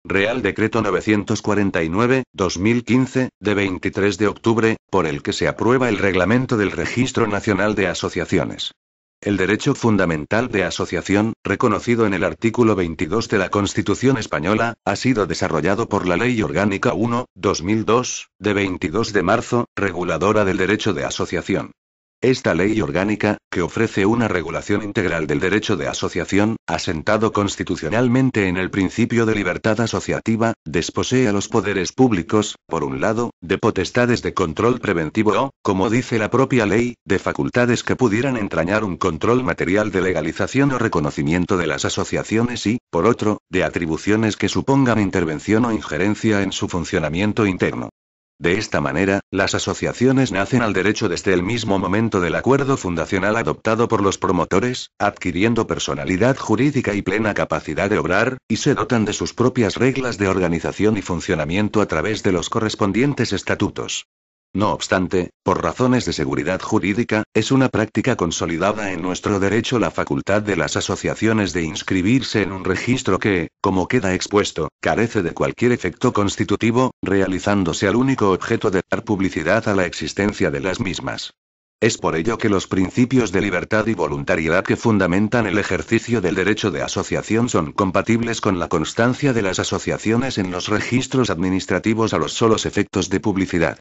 Real Decreto 949/2015, de 23 de octubre, por el que se aprueba el Reglamento del Registro Nacional de Asociaciones. El derecho fundamental de asociación, reconocido en el artículo 22 de la Constitución española, ha sido desarrollado por la Ley Orgánica 1/2002, de 22 de marzo, reguladora del derecho de asociación. Esta ley orgánica, que ofrece una regulación integral del derecho de asociación, asentado constitucionalmente en el principio de libertad asociativa, desposee a los poderes públicos, por un lado, de potestades de control preventivo o, como dice la propia ley, de facultades que pudieran entrañar un control material de legalización o reconocimiento de las asociaciones y, por otro, de atribuciones que supongan intervención o injerencia en su funcionamiento interno. De esta manera, las asociaciones nacen al derecho desde el mismo momento del acuerdo fundacional adoptado por los promotores, adquiriendo personalidad jurídica y plena capacidad de obrar, y se dotan de sus propias reglas de organización y funcionamiento a través de los correspondientes estatutos. No obstante, por razones de seguridad jurídica, es una práctica consolidada en nuestro derecho la facultad de las asociaciones de inscribirse en un registro que, como queda expuesto, carece de cualquier efecto constitutivo, realizándose al único objeto de dar publicidad a la existencia de las mismas. Es por ello que los principios de libertad y voluntariedad que fundamentan el ejercicio del derecho de asociación son compatibles con la constancia de las asociaciones en los registros administrativos a los solos efectos de publicidad.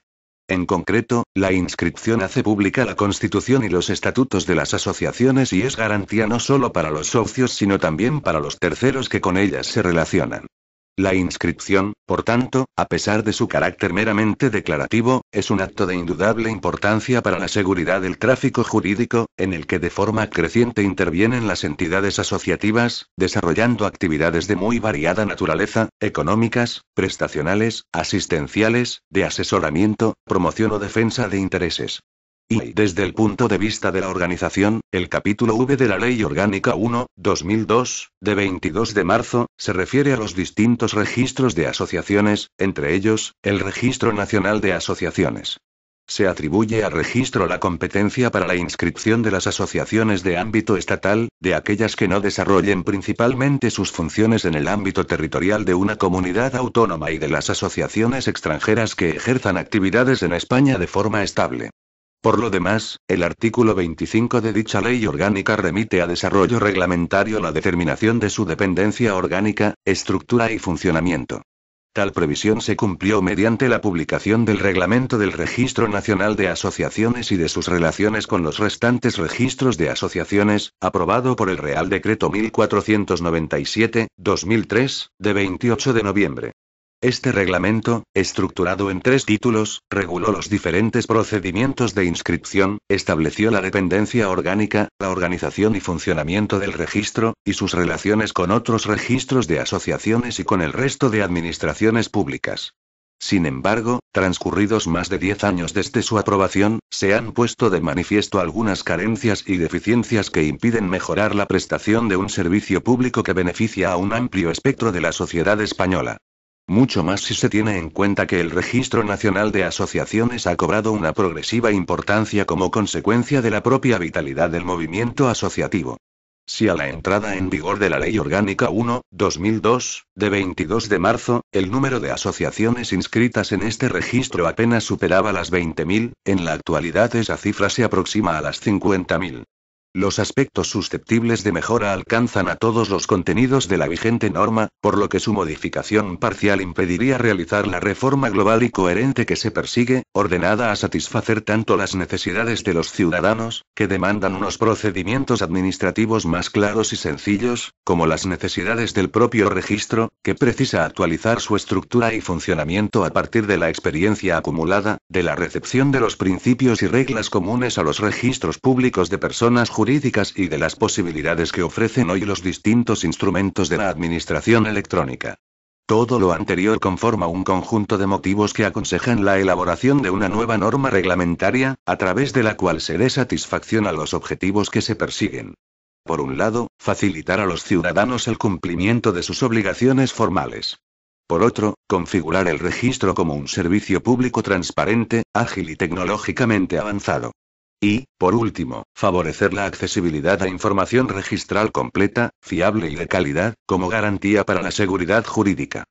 En concreto, la inscripción hace pública la Constitución y los estatutos de las asociaciones y es garantía no solo para los socios sino también para los terceros que con ellas se relacionan. La inscripción, por tanto, a pesar de su carácter meramente declarativo, es un acto de indudable importancia para la seguridad del tráfico jurídico, en el que de forma creciente intervienen las entidades asociativas, desarrollando actividades de muy variada naturaleza, económicas, prestacionales, asistenciales, de asesoramiento, promoción o defensa de intereses. Y, desde el punto de vista de la organización, el capítulo V de la Ley Orgánica 1/2002, de 22 de marzo, se refiere a los distintos registros de asociaciones, entre ellos, el Registro Nacional de Asociaciones. Se atribuye al registro la competencia para la inscripción de las asociaciones de ámbito estatal, de aquellas que no desarrollen principalmente sus funciones en el ámbito territorial de una comunidad autónoma y de las asociaciones extranjeras que ejerzan actividades en España de forma estable. Por lo demás, el artículo 25 de dicha ley orgánica remite a desarrollo reglamentario la determinación de su dependencia orgánica, estructura y funcionamiento. Tal previsión se cumplió mediante la publicación del Reglamento del Registro Nacional de Asociaciones y de sus relaciones con los restantes registros de asociaciones, aprobado por el Real Decreto 1497/2003, de 28 de noviembre. Este reglamento, estructurado en 3 títulos, reguló los diferentes procedimientos de inscripción, estableció la dependencia orgánica, la organización y funcionamiento del registro, y sus relaciones con otros registros de asociaciones y con el resto de administraciones públicas. Sin embargo, transcurridos más de 10 años desde su aprobación, se han puesto de manifiesto algunas carencias y deficiencias que impiden mejorar la prestación de un servicio público que beneficia a un amplio espectro de la sociedad española. Mucho más si se tiene en cuenta que el Registro Nacional de Asociaciones ha cobrado una progresiva importancia como consecuencia de la propia vitalidad del movimiento asociativo. Si a la entrada en vigor de la Ley Orgánica 1/2002, de 22 de marzo, el número de asociaciones inscritas en este registro apenas superaba las 20.000, en la actualidad esa cifra se aproxima a las 50.000. Los aspectos susceptibles de mejora alcanzan a todos los contenidos de la vigente norma, por lo que su modificación parcial impediría realizar la reforma global y coherente que se persigue, ordenada a satisfacer tanto las necesidades de los ciudadanos, que demandan unos procedimientos administrativos más claros y sencillos, como las necesidades del propio registro, que precisa actualizar su estructura y funcionamiento a partir de la experiencia acumulada, de la recepción de los principios y reglas comunes a los registros públicos de personas jurídicas y de las posibilidades que ofrecen hoy los distintos instrumentos de la administración electrónica. Todo lo anterior conforma un conjunto de motivos que aconsejan la elaboración de una nueva norma reglamentaria, a través de la cual se dé satisfacción a los objetivos que se persiguen. Por un lado, facilitar a los ciudadanos el cumplimiento de sus obligaciones formales. Por otro, configurar el registro como un servicio público transparente, ágil y tecnológicamente avanzado. Y, por último, favorecer la accesibilidad a información registral completa, fiable y de calidad, como garantía para la seguridad jurídica.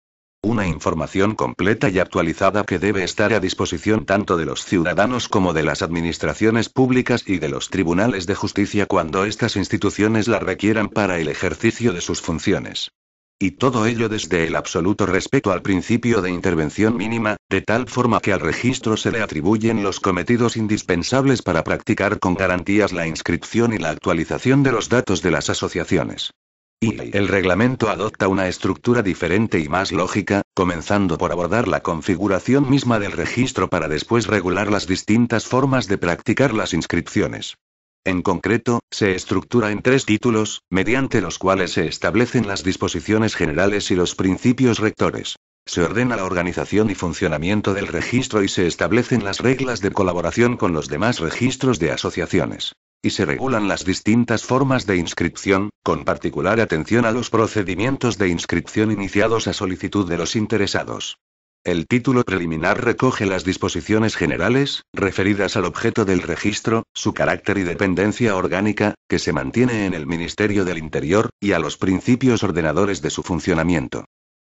Una información completa y actualizada que debe estar a disposición tanto de los ciudadanos como de las administraciones públicas y de los tribunales de justicia cuando estas instituciones la requieran para el ejercicio de sus funciones. Y todo ello desde el absoluto respeto al principio de intervención mínima, de tal forma que al registro se le atribuyen los cometidos indispensables para practicar con garantías la inscripción y la actualización de los datos de las asociaciones. Y el reglamento adopta una estructura diferente y más lógica, comenzando por abordar la configuración misma del registro para después regular las distintas formas de practicar las inscripciones. En concreto, se estructura en 3 títulos, mediante los cuales se establecen las disposiciones generales y los principios rectores. Se ordena la organización y funcionamiento del registro y se establecen las reglas de colaboración con los demás registros de asociaciones. Y se regulan las distintas formas de inscripción, con particular atención a los procedimientos de inscripción iniciados a solicitud de los interesados. El título preliminar recoge las disposiciones generales, referidas al objeto del registro, su carácter y dependencia orgánica, que se mantiene en el Ministerio del Interior, y a los principios ordenadores de su funcionamiento.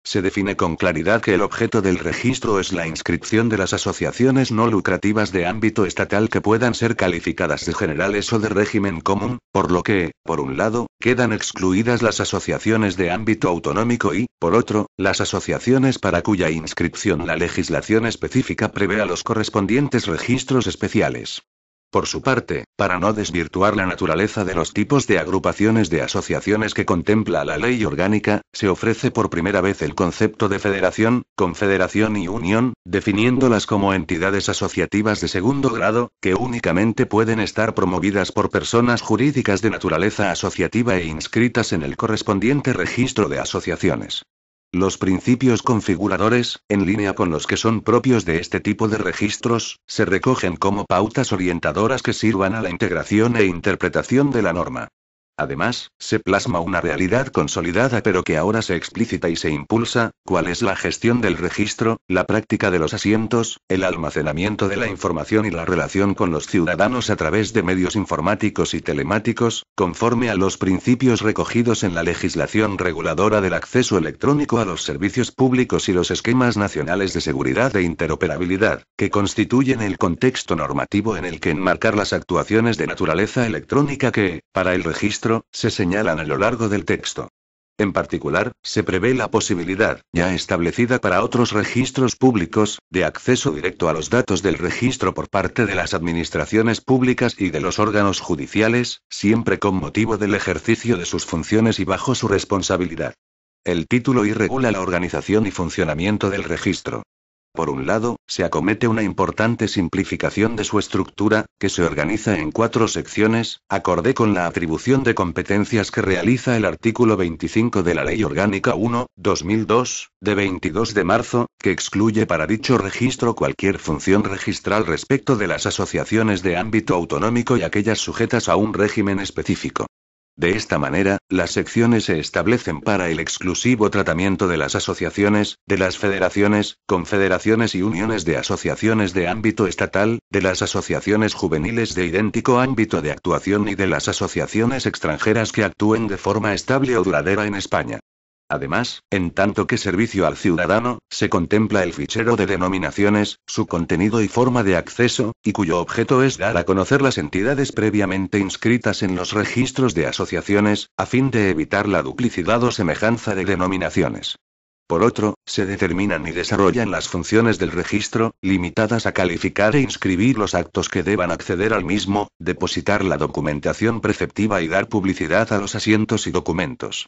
Se define con claridad que el objeto del registro es la inscripción de las asociaciones no lucrativas de ámbito estatal que puedan ser calificadas de generales o de régimen común, por lo que, por un lado, quedan excluidas las asociaciones de ámbito autonómico y, por otro, las asociaciones para cuya inscripción la legislación específica prevea los correspondientes registros especiales. Por su parte, para no desvirtuar la naturaleza de los tipos de agrupaciones de asociaciones que contempla la ley orgánica, se ofrece por primera vez el concepto de federación, confederación y unión, definiéndolas como entidades asociativas de segundo grado, que únicamente pueden estar promovidas por personas jurídicas de naturaleza asociativa e inscritas en el correspondiente registro de asociaciones. Los principios configuradores, en línea con los que son propios de este tipo de registros, se recogen como pautas orientadoras que sirvan a la integración e interpretación de la norma. Además, se plasma una realidad consolidada pero que ahora se explicita y se impulsa, cuál es la gestión del registro, la práctica de los asientos, el almacenamiento de la información y la relación con los ciudadanos a través de medios informáticos y telemáticos, conforme a los principios recogidos en la legislación reguladora del acceso electrónico a los servicios públicos y los esquemas nacionales de seguridad e interoperabilidad, que constituyen el contexto normativo en el que enmarcar las actuaciones de naturaleza electrónica que, para el registro, se señalan a lo largo del texto. En particular, se prevé la posibilidad, ya establecida para otros registros públicos, de acceso directo a los datos del registro por parte de las administraciones públicas y de los órganos judiciales, siempre con motivo del ejercicio de sus funciones y bajo su responsabilidad. El título I regula la organización y funcionamiento del registro. Por un lado, se acomete una importante simplificación de su estructura, que se organiza en 4 secciones, acorde con la atribución de competencias que realiza el artículo 25 de la Ley Orgánica 1/2002, de 22 de marzo, que excluye para dicho registro cualquier función registral respecto de las asociaciones de ámbito autonómico y aquellas sujetas a un régimen específico. De esta manera, las secciones se establecen para el exclusivo tratamiento de las asociaciones, de las federaciones, confederaciones y uniones de asociaciones de ámbito estatal, de las asociaciones juveniles de idéntico ámbito de actuación y de las asociaciones extranjeras que actúen de forma estable o duradera en España. Además, en tanto que servicio al ciudadano, se contempla el fichero de denominaciones, su contenido y forma de acceso, y cuyo objeto es dar a conocer las entidades previamente inscritas en los registros de asociaciones, a fin de evitar la duplicidad o semejanza de denominaciones. Por otro, se determinan y desarrollan las funciones del registro, limitadas a calificar e inscribir los actos que deban acceder al mismo, depositar la documentación preceptiva y dar publicidad a los asientos y documentos.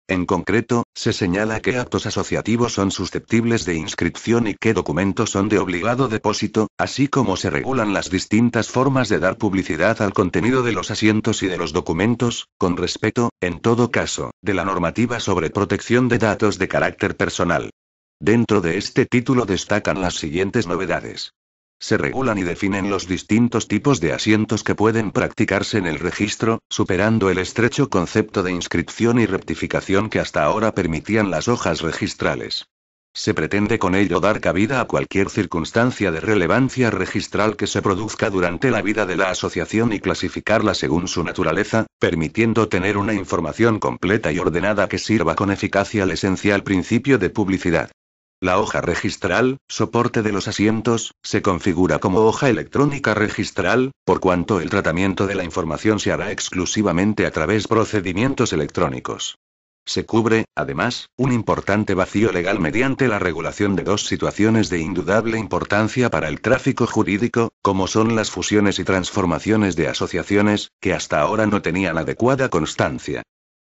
En concreto, se señala qué actos asociativos son susceptibles de inscripción y qué documentos son de obligado depósito, así como se regulan las distintas formas de dar publicidad al contenido de los asientos y de los documentos, con respeto, en todo caso, de la normativa sobre protección de datos de carácter personal. Dentro de este título destacan las siguientes novedades. Se regulan y definen los distintos tipos de asientos que pueden practicarse en el registro, superando el estrecho concepto de inscripción y rectificación que hasta ahora permitían las hojas registrales. Se pretende con ello dar cabida a cualquier circunstancia de relevancia registral que se produzca durante la vida de la asociación y clasificarla según su naturaleza, permitiendo tener una información completa y ordenada que sirva con eficacia al esencial principio de publicidad. La hoja registral, soporte de los asientos, se configura como hoja electrónica registral, por cuanto el tratamiento de la información se hará exclusivamente a través de procedimientos electrónicos. Se cubre, además, un importante vacío legal mediante la regulación de dos situaciones de indudable importancia para el tráfico jurídico, como son las fusiones y transformaciones de asociaciones, que hasta ahora no tenían adecuada constancia.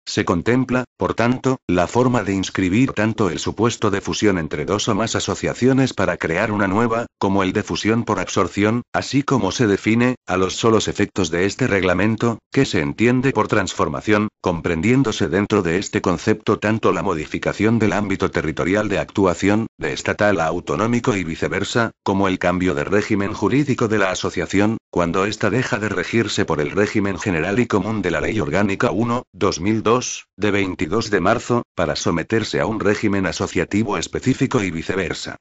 Se contempla, por tanto, la forma de inscribir tanto el supuesto de fusión entre dos o más asociaciones para crear una nueva, como el de fusión por absorción, así como se define, a los solos efectos de este reglamento, que se entiende por transformación, comprendiéndose dentro de este concepto tanto la modificación del ámbito territorial de actuación, de estatal a autonómico y viceversa, como el cambio de régimen jurídico de la asociación, cuando ésta deja de regirse por el régimen general y común de la Ley Orgánica 1/2002, de 22 de marzo, para someterse a un régimen asociativo específico y viceversa.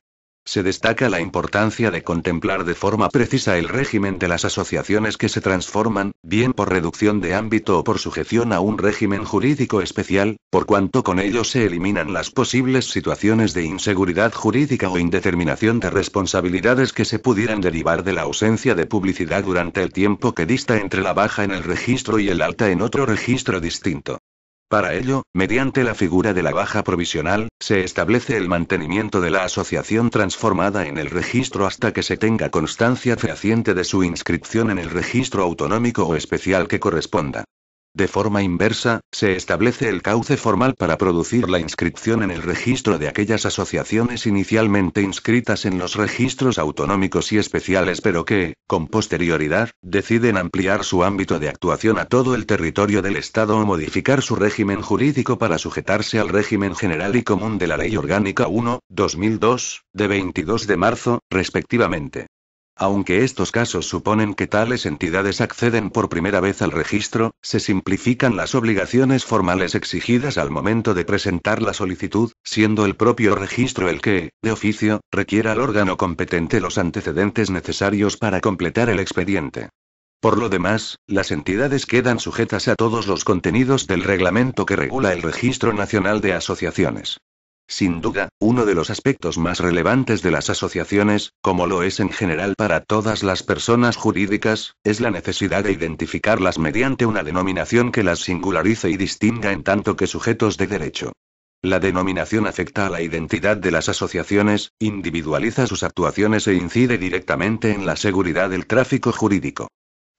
Se destaca la importancia de contemplar de forma precisa el régimen de las asociaciones que se transforman, bien por reducción de ámbito o por sujeción a un régimen jurídico especial, por cuanto con ello se eliminan las posibles situaciones de inseguridad jurídica o indeterminación de responsabilidades que se pudieran derivar de la ausencia de publicidad durante el tiempo que dista entre la baja en el registro y el alta en otro registro distinto. Para ello, mediante la figura de la baja provisional, se establece el mantenimiento de la asociación transformada en el registro hasta que se tenga constancia fehaciente de su inscripción en el registro autonómico o especial que corresponda. De forma inversa, se establece el cauce formal para producir la inscripción en el registro de aquellas asociaciones inicialmente inscritas en los registros autonómicos y especiales pero que, con posterioridad, deciden ampliar su ámbito de actuación a todo el territorio del Estado o modificar su régimen jurídico para sujetarse al régimen general y común de la Ley Orgánica 1/2002, de 22 de marzo, respectivamente. Aunque estos casos suponen que tales entidades acceden por primera vez al registro, se simplifican las obligaciones formales exigidas al momento de presentar la solicitud, siendo el propio registro el que, de oficio, requiera al órgano competente los antecedentes necesarios para completar el expediente. Por lo demás, las entidades quedan sujetas a todos los contenidos del reglamento que regula el Registro Nacional de Asociaciones. Sin duda, uno de los aspectos más relevantes de las asociaciones, como lo es en general para todas las personas jurídicas, es la necesidad de identificarlas mediante una denominación que las singularice y distinga en tanto que sujetos de derecho. La denominación afecta a la identidad de las asociaciones, individualiza sus actuaciones e incide directamente en la seguridad del tráfico jurídico.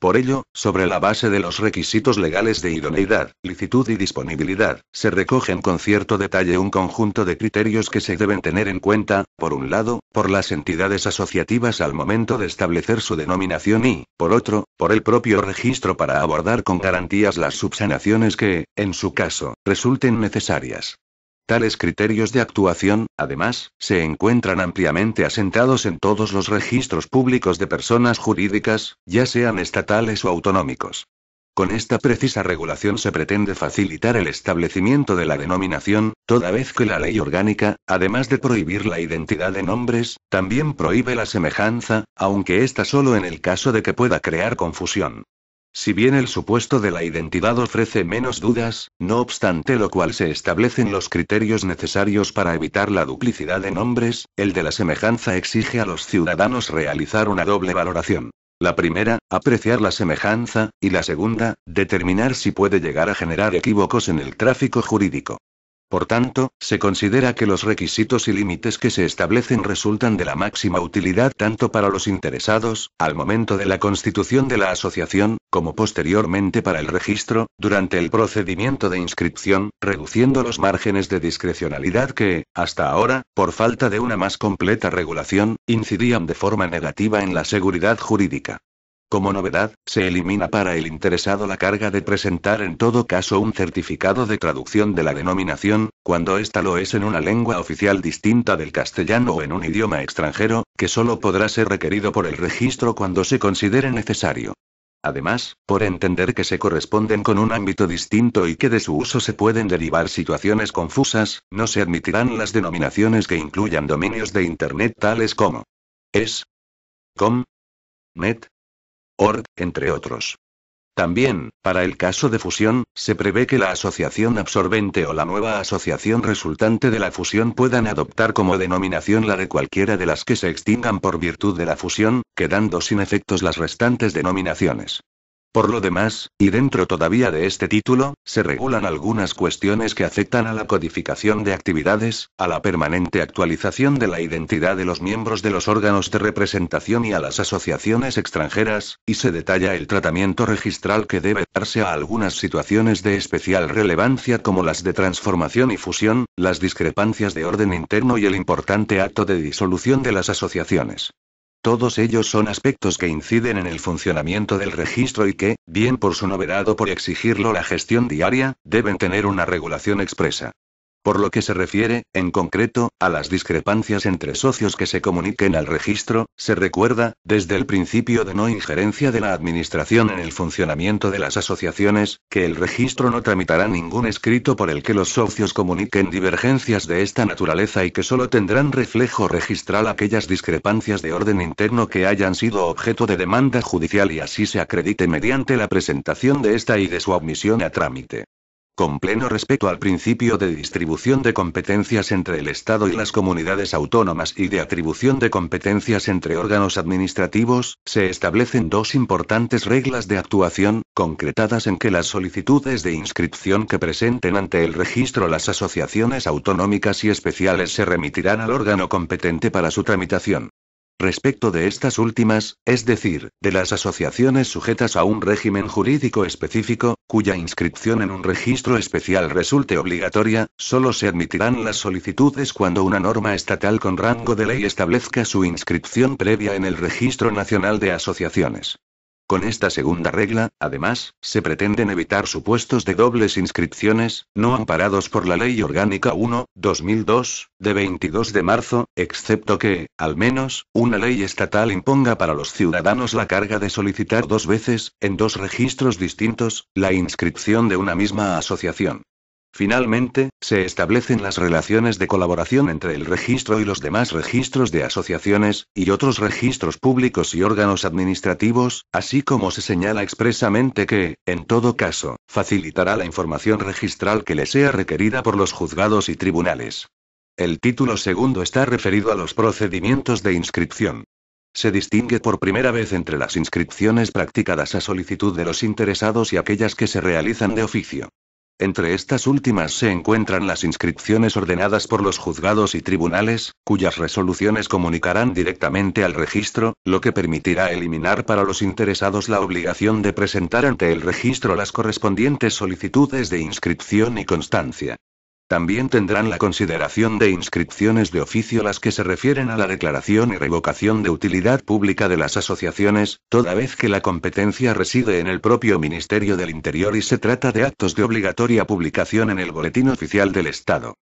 Por ello, sobre la base de los requisitos legales de idoneidad, licitud y disponibilidad, se recogen con cierto detalle un conjunto de criterios que se deben tener en cuenta, por un lado, por las entidades asociativas al momento de establecer su denominación y, por otro, por el propio registro para abordar con garantías las subsanaciones que, en su caso, resulten necesarias. Tales criterios de actuación, además, se encuentran ampliamente asentados en todos los registros públicos de personas jurídicas, ya sean estatales o autonómicos. Con esta precisa regulación se pretende facilitar el establecimiento de la denominación, toda vez que la ley orgánica, además de prohibir la identidad de nombres, también prohíbe la semejanza, aunque ésta solo en el caso de que pueda crear confusión. Si bien el supuesto de la identidad ofrece menos dudas, no obstante lo cual se establecen los criterios necesarios para evitar la duplicidad de nombres, el de la semejanza exige a los ciudadanos realizar una doble valoración. La primera, apreciar la semejanza, y la segunda, determinar si puede llegar a generar equívocos en el tráfico jurídico. Por tanto, se considera que los requisitos y límites que se establecen resultan de la máxima utilidad tanto para los interesados, al momento de la constitución de la asociación, como posteriormente para el registro, durante el procedimiento de inscripción, reduciendo los márgenes de discrecionalidad que, hasta ahora, por falta de una más completa regulación, incidían de forma negativa en la seguridad jurídica. Como novedad, se elimina para el interesado la carga de presentar en todo caso un certificado de traducción de la denominación, cuando ésta lo es en una lengua oficial distinta del castellano o en un idioma extranjero, que solo podrá ser requerido por el registro cuando se considere necesario. Además, por entender que se corresponden con un ámbito distinto y que de su uso se pueden derivar situaciones confusas, no se admitirán las denominaciones que incluyan dominios de Internet tales como es, com, net, org, entre otros. También, para el caso de fusión, se prevé que la asociación absorbente o la nueva asociación resultante de la fusión puedan adoptar como denominación la de cualquiera de las que se extingan por virtud de la fusión, quedando sin efectos las restantes denominaciones. Por lo demás, y dentro todavía de este título, se regulan algunas cuestiones que afectan a la codificación de actividades, a la permanente actualización de la identidad de los miembros de los órganos de representación y a las asociaciones extranjeras, y se detalla el tratamiento registral que debe darse a algunas situaciones de especial relevancia como las de transformación y fusión, las discrepancias de orden interno y el importante acto de disolución de las asociaciones. Todos ellos son aspectos que inciden en el funcionamiento del registro y que, bien por su novedad o por exigirlo la gestión diaria, deben tener una regulación expresa. Por lo que se refiere, en concreto, a las discrepancias entre socios que se comuniquen al registro, se recuerda, desde el principio de no injerencia de la Administración en el funcionamiento de las asociaciones, que el registro no tramitará ningún escrito por el que los socios comuniquen divergencias de esta naturaleza y que solo tendrán reflejo registral aquellas discrepancias de orden interno que hayan sido objeto de demanda judicial y así se acredite mediante la presentación de esta y de su admisión a trámite. Con pleno respeto al principio de distribución de competencias entre el Estado y las comunidades autónomas y de atribución de competencias entre órganos administrativos, se establecen dos importantes reglas de actuación, concretadas en que las solicitudes de inscripción que presenten ante el registro las asociaciones autonómicas y especiales se remitirán al órgano competente para su tramitación. Respecto de estas últimas, es decir, de las asociaciones sujetas a un régimen jurídico específico, cuya inscripción en un registro especial resulte obligatoria, solo se admitirán las solicitudes cuando una norma estatal con rango de ley establezca su inscripción previa en el Registro Nacional de Asociaciones. Con esta segunda regla, además, se pretenden evitar supuestos de dobles inscripciones, no amparados por la Ley Orgánica 1/2002, de 22 de marzo, excepto que, al menos, una ley estatal imponga para los ciudadanos la carga de solicitar dos veces, en dos registros distintos, la inscripción de una misma asociación. Finalmente, se establecen las relaciones de colaboración entre el registro y los demás registros de asociaciones, y otros registros públicos y órganos administrativos, así como se señala expresamente que, en todo caso, facilitará la información registral que le sea requerida por los juzgados y tribunales. El título segundo está referido a los procedimientos de inscripción. Se distingue por primera vez entre las inscripciones practicadas a solicitud de los interesados y aquellas que se realizan de oficio. Entre estas últimas se encuentran las inscripciones ordenadas por los juzgados y tribunales, cuyas resoluciones comunicarán directamente al registro, lo que permitirá eliminar para los interesados la obligación de presentar ante el registro las correspondientes solicitudes de inscripción y constancia. También tendrán la consideración de inscripciones de oficio las que se refieren a la declaración y revocación de utilidad pública de las asociaciones, toda vez que la competencia reside en el propio Ministerio del Interior y se trata de actos de obligatoria publicación en el Boletín Oficial del Estado.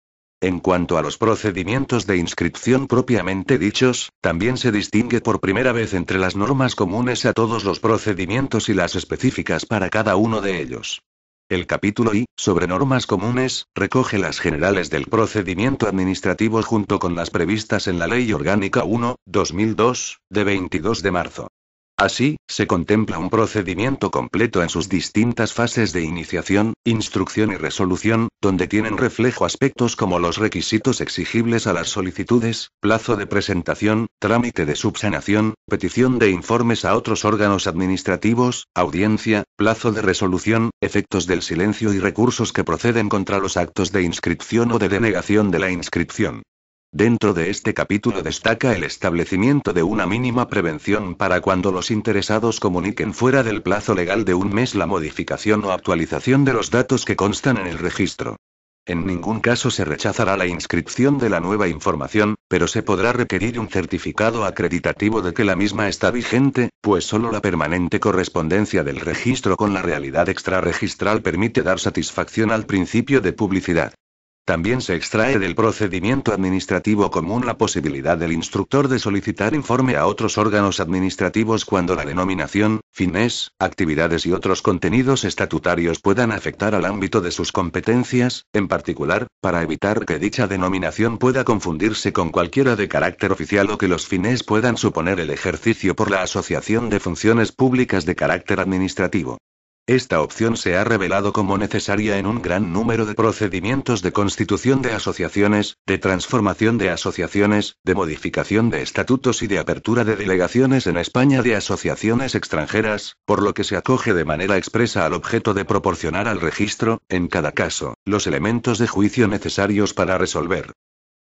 En cuanto a los procedimientos de inscripción propiamente dichos, también se distingue por primera vez entre las normas comunes a todos los procedimientos y las específicas para cada uno de ellos. El capítulo I, sobre normas comunes, recoge las generales del procedimiento administrativo junto con las previstas en la Ley Orgánica 1/2002, de 22 de marzo. Así, se contempla un procedimiento completo en sus distintas fases de iniciación, instrucción y resolución, donde tienen reflejo aspectos como los requisitos exigibles a las solicitudes, plazo de presentación, trámite de subsanación, petición de informes a otros órganos administrativos, audiencia, plazo de resolución, efectos del silencio y recursos que proceden contra los actos de inscripción o de denegación de la inscripción. Dentro de este capítulo destaca el establecimiento de una mínima prevención para cuando los interesados comuniquen fuera del plazo legal de un mes la modificación o actualización de los datos que constan en el registro. En ningún caso se rechazará la inscripción de la nueva información, pero se podrá requerir un certificado acreditativo de que la misma está vigente, pues solo la permanente correspondencia del registro con la realidad extrarregistral permite dar satisfacción al principio de publicidad. También se extrae del procedimiento administrativo común la posibilidad del instructor de solicitar informe a otros órganos administrativos cuando la denominación, fines, actividades y otros contenidos estatutarios puedan afectar al ámbito de sus competencias, en particular, para evitar que dicha denominación pueda confundirse con cualquiera de carácter oficial o que los fines puedan suponer el ejercicio por la asociación de funciones públicas de carácter administrativo. Esta opción se ha revelado como necesaria en un gran número de procedimientos de constitución de asociaciones, de transformación de asociaciones, de modificación de estatutos y de apertura de delegaciones en España de asociaciones extranjeras, por lo que se acoge de manera expresa al objeto de proporcionar al registro, en cada caso, los elementos de juicio necesarios para resolver.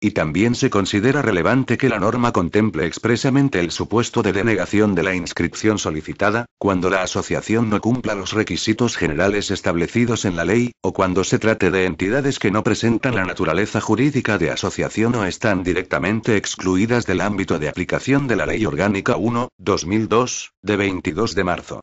Y también se considera relevante que la norma contemple expresamente el supuesto de denegación de la inscripción solicitada, cuando la asociación no cumpla los requisitos generales establecidos en la ley, o cuando se trate de entidades que no presentan la naturaleza jurídica de asociación o están directamente excluidas del ámbito de aplicación de la Ley Orgánica 1/2002, de 22 de marzo.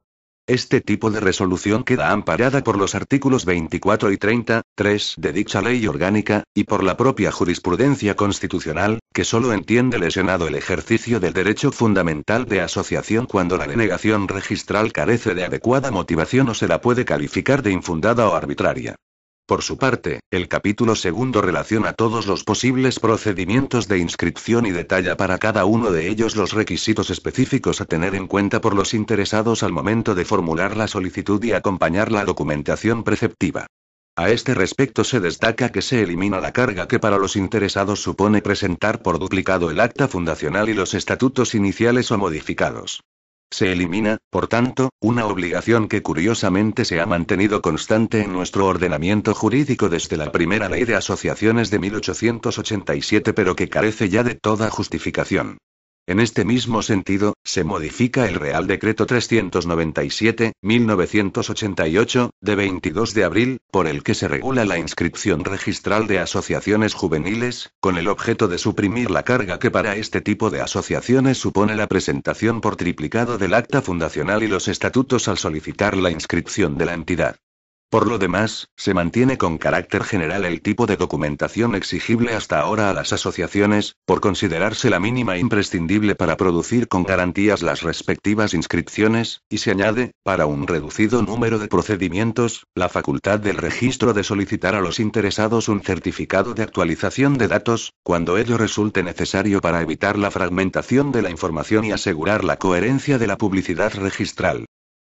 Este tipo de resolución queda amparada por los artículos 24 y 33 de dicha ley orgánica, y por la propia jurisprudencia constitucional, que solo entiende lesionado el ejercicio del derecho fundamental de asociación cuando la denegación registral carece de adecuada motivación o se la puede calificar de infundada o arbitraria. Por su parte, el capítulo segundo relaciona todos los posibles procedimientos de inscripción y detalla para cada uno de ellos los requisitos específicos a tener en cuenta por los interesados al momento de formular la solicitud y acompañar la documentación preceptiva. A este respecto se destaca que se elimina la carga que para los interesados supone presentar por duplicado el acta fundacional y los estatutos iniciales o modificados. Se elimina, por tanto, una obligación que curiosamente se ha mantenido constante en nuestro ordenamiento jurídico desde la primera ley de asociaciones de 1887 pero que carece ya de toda justificación. En este mismo sentido, se modifica el Real Decreto 397/1988, de 22 de abril, por el que se regula la inscripción registral de asociaciones juveniles, con el objeto de suprimir la carga que para este tipo de asociaciones supone la presentación por triplicado del acta fundacional y los estatutos al solicitar la inscripción de la entidad. Por lo demás, se mantiene con carácter general el tipo de documentación exigible hasta ahora a las asociaciones, por considerarse la mínima imprescindible para producir con garantías las respectivas inscripciones, y se añade, para un reducido número de procedimientos, la facultad del registro de solicitar a los interesados un certificado de actualización de datos, cuando ello resulte necesario para evitar la fragmentación de la información y asegurar la coherencia de la publicidad registral.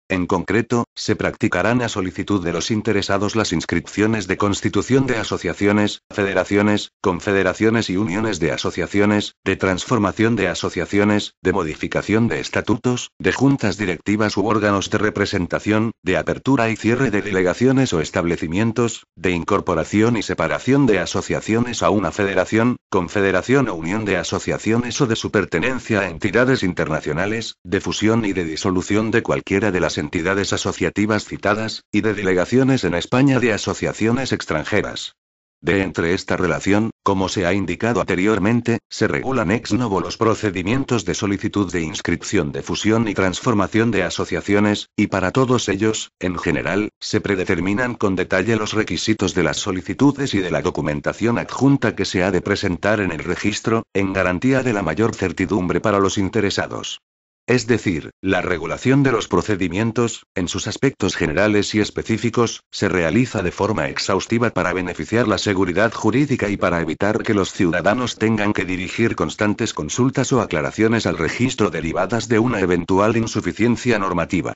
En concreto, se practicarán a solicitud de los interesados las inscripciones de constitución de asociaciones, federaciones, confederaciones y uniones de asociaciones, de transformación de asociaciones, de modificación de estatutos, de juntas directivas u órganos de representación, de apertura y cierre de delegaciones o establecimientos, de incorporación y separación de asociaciones a una federación, confederación o unión de asociaciones o de su pertenencia a entidades internacionales, de fusión y de disolución de cualquiera de las entidades asociativas citadas, y de delegaciones en España de asociaciones extranjeras. De entre esta relación, como se ha indicado anteriormente, se regulan ex novo los procedimientos de solicitud de inscripción de fusión y transformación de asociaciones, y para todos ellos, en general, se predeterminan con detalle los requisitos de las solicitudes y de la documentación adjunta que se ha de presentar en el registro, en garantía de la mayor certidumbre para los interesados. Es decir, la regulación de los procedimientos, en sus aspectos generales y específicos, se realiza de forma exhaustiva para beneficiar la seguridad jurídica y para evitar que los ciudadanos tengan que dirigir constantes consultas o aclaraciones al registro derivadas de una eventual insuficiencia normativa.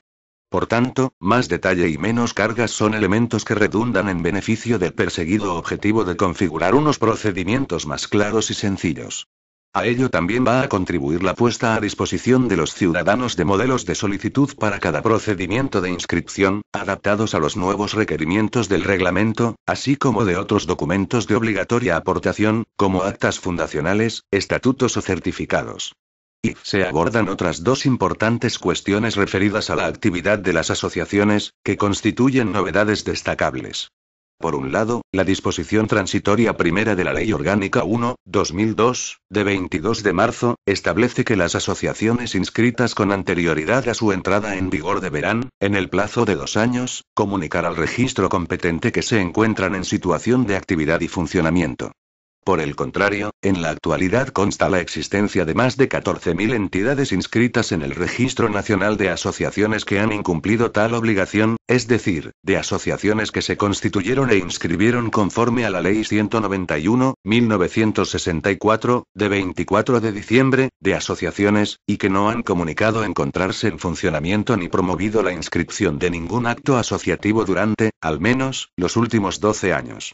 Por tanto, más detalle y menos cargas son elementos que redundan en beneficio del perseguido objetivo de configurar unos procedimientos más claros y sencillos. A ello también va a contribuir la puesta a disposición de los ciudadanos de modelos de solicitud para cada procedimiento de inscripción, adaptados a los nuevos requerimientos del reglamento, así como de otros documentos de obligatoria aportación, como actas fundacionales, estatutos o certificados. Y se abordan otras dos importantes cuestiones referidas a la actividad de las asociaciones, que constituyen novedades destacables. Por un lado, la disposición transitoria primera de la Ley Orgánica 1/2002, de 22 de marzo, establece que las asociaciones inscritas con anterioridad a su entrada en vigor deberán, en el plazo de 2 años, comunicar al registro competente que se encuentran en situación de actividad y funcionamiento. Por el contrario, en la actualidad consta la existencia de más de 14.000 entidades inscritas en el Registro Nacional de Asociaciones que han incumplido tal obligación, es decir, de asociaciones que se constituyeron e inscribieron conforme a la Ley 191/1964, de 24 de diciembre, de asociaciones, y que no han comunicado encontrarse en funcionamiento ni promovido la inscripción de ningún acto asociativo durante, al menos, los últimos 12 años.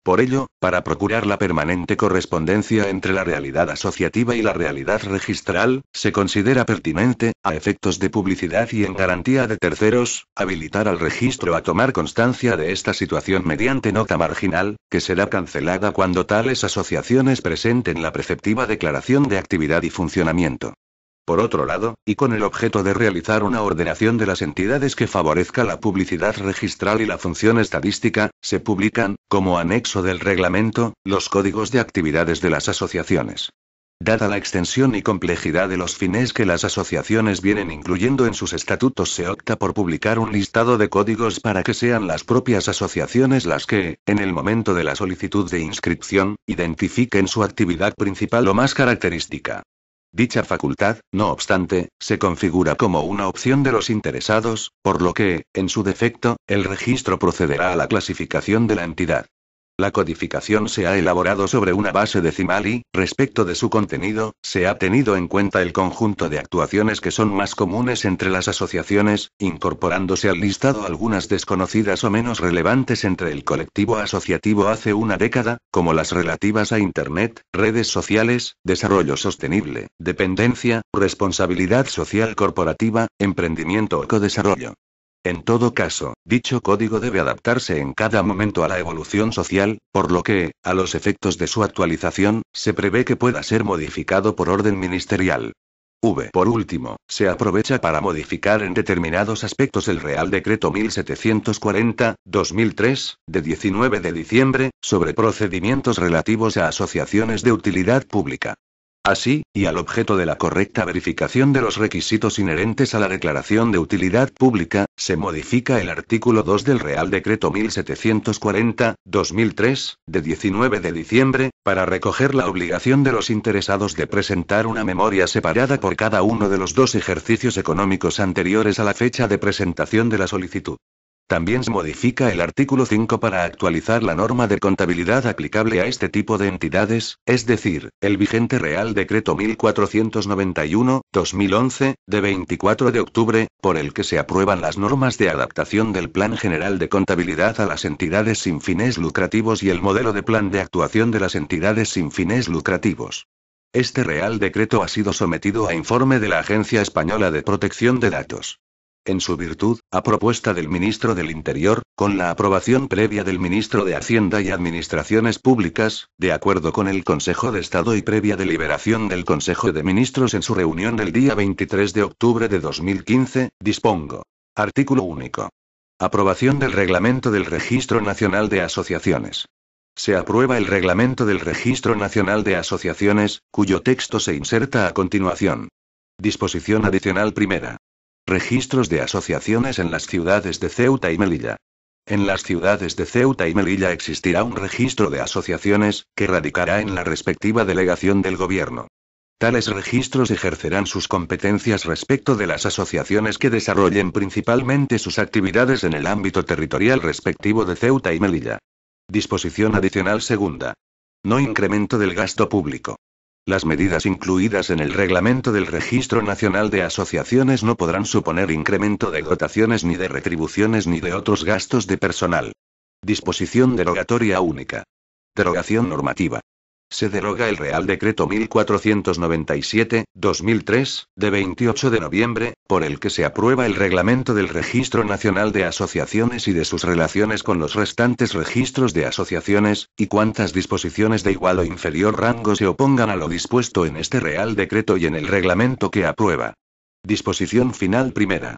Por ello, para procurar la permanente correspondencia entre la realidad asociativa y la realidad registral, se considera pertinente, a efectos de publicidad y en garantía de terceros, habilitar al registro a tomar constancia de esta situación mediante nota marginal, que será cancelada cuando tales asociaciones presenten la preceptiva declaración de actividad y funcionamiento. Por otro lado, y con el objeto de realizar una ordenación de las entidades que favorezca la publicidad registral y la función estadística, se publican, como anexo del reglamento, los códigos de actividades de las asociaciones. Dada la extensión y complejidad de los fines que las asociaciones vienen incluyendo en sus estatutos, se opta por publicar un listado de códigos para que sean las propias asociaciones las que, en el momento de la solicitud de inscripción, identifiquen su actividad principal o más característica. Dicha facultad, no obstante, se configura como una opción de los interesados, por lo que, en su defecto, el registro procederá a la clasificación de la entidad. La codificación se ha elaborado sobre una base decimal y, respecto de su contenido, se ha tenido en cuenta el conjunto de actuaciones que son más comunes entre las asociaciones, incorporándose al listado algunas desconocidas o menos relevantes entre el colectivo asociativo hace una década, como las relativas a Internet, redes sociales, desarrollo sostenible, dependencia, responsabilidad social corporativa, emprendimiento o codesarrollo. En todo caso, dicho código debe adaptarse en cada momento a la evolución social, por lo que, a los efectos de su actualización, se prevé que pueda ser modificado por orden ministerial. Por último, se aprovecha para modificar en determinados aspectos el Real Decreto 1740/2003, de 19 de diciembre, sobre procedimientos relativos a asociaciones de utilidad pública. Así, y al objeto de la correcta verificación de los requisitos inherentes a la declaración de utilidad pública, se modifica el artículo 2 del Real Decreto 1740/2003, de 19 de diciembre, para recoger la obligación de los interesados de presentar una memoria separada por cada uno de los 2 ejercicios económicos anteriores a la fecha de presentación de la solicitud. También se modifica el artículo 5 para actualizar la norma de contabilidad aplicable a este tipo de entidades, es decir, el vigente Real Decreto 1491/2011, de 24 de octubre, por el que se aprueban las normas de adaptación del Plan General de Contabilidad a las entidades sin fines lucrativos y el modelo de plan de actuación de las entidades sin fines lucrativos. Este Real Decreto ha sido sometido a informe de la Agencia Española de Protección de Datos. En su virtud, a propuesta del Ministro del Interior, con la aprobación previa del Ministro de Hacienda y Administraciones Públicas, de acuerdo con el Consejo de Estado y previa deliberación del Consejo de Ministros en su reunión del día 23 de octubre de 2015, dispongo. Artículo único. Aprobación del Reglamento del Registro Nacional de Asociaciones. Se aprueba el Reglamento del Registro Nacional de Asociaciones, cuyo texto se inserta a continuación. Disposición adicional primera. Registros de asociaciones en las ciudades de Ceuta y Melilla. En las ciudades de Ceuta y Melilla existirá un registro de asociaciones, que radicará en la respectiva delegación del gobierno. Tales registros ejercerán sus competencias respecto de las asociaciones que desarrollen principalmente sus actividades en el ámbito territorial respectivo de Ceuta y Melilla. Disposición adicional segunda. No incremento del gasto público. Las medidas incluidas en el Reglamento del Registro Nacional de Asociaciones no podrán suponer incremento de dotaciones ni de retribuciones ni de otros gastos de personal. Disposición derogatoria única. Derogación normativa. Se deroga el Real Decreto 1497/2003, de 28 de noviembre, por el que se aprueba el Reglamento del Registro Nacional de Asociaciones y de sus relaciones con los restantes registros de asociaciones, y cuantas disposiciones de igual o inferior rango se opongan a lo dispuesto en este Real Decreto y en el reglamento que aprueba. Disposición final primera.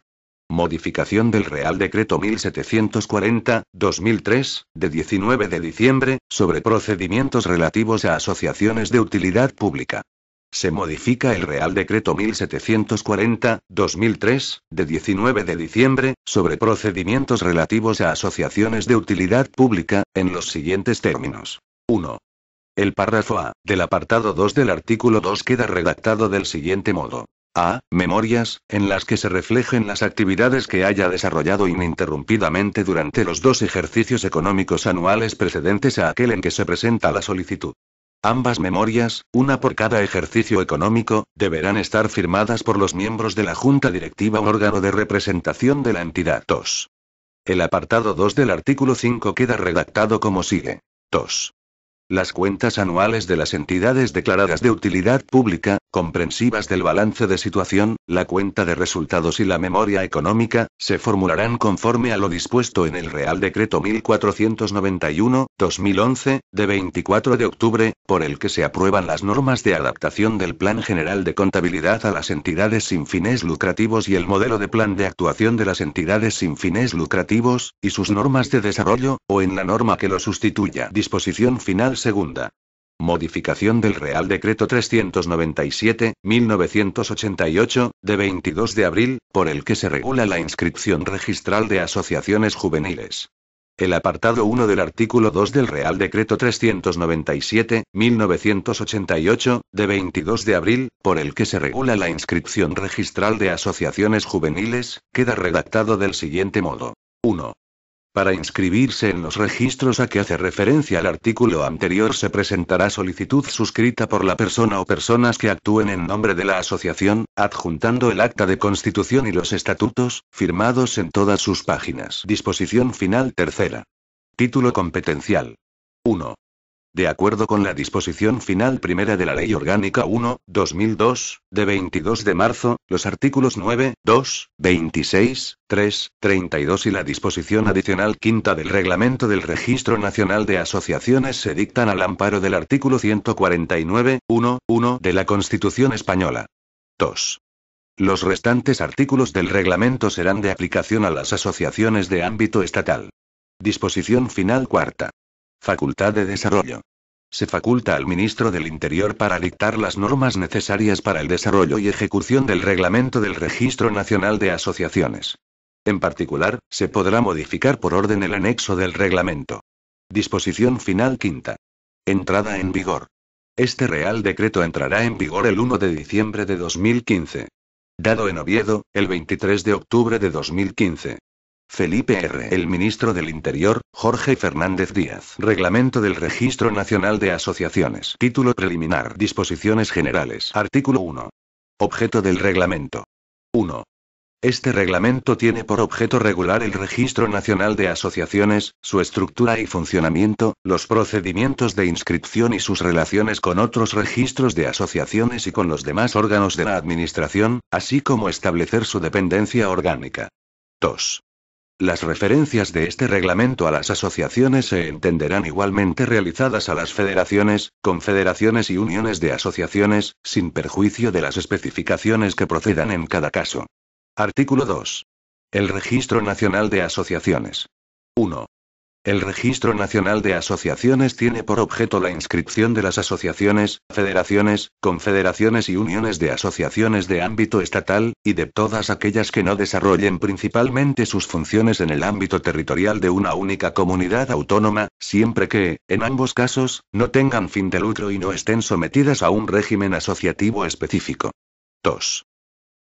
Modificación del Real Decreto 1740/2003, de 19 de diciembre, sobre procedimientos relativos a asociaciones de utilidad pública. Se modifica el Real Decreto 1740/2003, de 19 de diciembre, sobre procedimientos relativos a asociaciones de utilidad pública, en los siguientes términos. 1. El párrafo A, del apartado 2 del artículo 2 queda redactado del siguiente modo. A. Memorias, en las que se reflejen las actividades que haya desarrollado ininterrumpidamente durante los 2 ejercicios económicos anuales precedentes a aquel en que se presenta la solicitud. Ambas memorias, una por cada ejercicio económico, deberán estar firmadas por los miembros de la Junta Directiva o órgano de representación de la entidad. 2. El apartado 2 del artículo 5 queda redactado como sigue. 2. Las cuentas anuales de las entidades declaradas de utilidad pública, comprensivas del balance de situación, la cuenta de resultados y la memoria económica, se formularán conforme a lo dispuesto en el Real Decreto 1491/2011, de 24 de octubre, por el que se aprueban las normas de adaptación del Plan General de Contabilidad a las entidades sin fines lucrativos y el modelo de plan de actuación de las entidades sin fines lucrativos, y sus normas de desarrollo, o en la norma que lo sustituya. Disposición final segunda. Modificación del Real Decreto 397/1988, de 22 de abril, por el que se regula la inscripción registral de asociaciones juveniles. El apartado 1 del artículo 2 del Real Decreto 397/1988, de 22 de abril, por el que se regula la inscripción registral de asociaciones juveniles, queda redactado del siguiente modo. 1. Para inscribirse en los registros a que hace referencia el artículo anterior se presentará solicitud suscrita por la persona o personas que actúen en nombre de la asociación, adjuntando el acta de constitución y los estatutos, firmados en todas sus páginas. Disposición final tercera. Título competencial. 1. De acuerdo con la disposición final primera de la Ley Orgánica 1/2002, de 22 de marzo, los artículos 9, 2, 26, 3, 32 y la disposición adicional quinta del Reglamento del Registro Nacional de Asociaciones se dictan al amparo del artículo 149, 1 de la Constitución Española. 2. Los restantes artículos del reglamento serán de aplicación a las asociaciones de ámbito estatal. Disposición final cuarta. Facultad de desarrollo. Se faculta al ministro del Interior para dictar las normas necesarias para el desarrollo y ejecución del reglamento del Registro Nacional de Asociaciones. En particular, se podrá modificar por orden el anexo del reglamento. Disposición final quinta. Entrada en vigor. Este Real Decreto entrará en vigor el 1 de diciembre de 2015. Dado en Oviedo, el 23 de octubre de 2015. Felipe R. El ministro del Interior, Jorge Fernández Díaz. Reglamento del Registro Nacional de Asociaciones. Título preliminar. Disposiciones generales. Artículo 1. Objeto del reglamento. 1. Este reglamento tiene por objeto regular el Registro Nacional de Asociaciones, su estructura y funcionamiento, los procedimientos de inscripción y sus relaciones con otros registros de asociaciones y con los demás órganos de la Administración, así como establecer su dependencia orgánica. 2. Las referencias de este reglamento a las asociaciones se entenderán igualmente realizadas a las federaciones, confederaciones y uniones de asociaciones, sin perjuicio de las especificaciones que procedan en cada caso. Artículo 2. El Registro Nacional de Asociaciones. 1. El Registro Nacional de Asociaciones tiene por objeto la inscripción de las asociaciones, federaciones, confederaciones y uniones de asociaciones de ámbito estatal, y de todas aquellas que no desarrollen principalmente sus funciones en el ámbito territorial de una única comunidad autónoma, siempre que, en ambos casos, no tengan fin de lucro y no estén sometidas a un régimen asociativo específico. 2.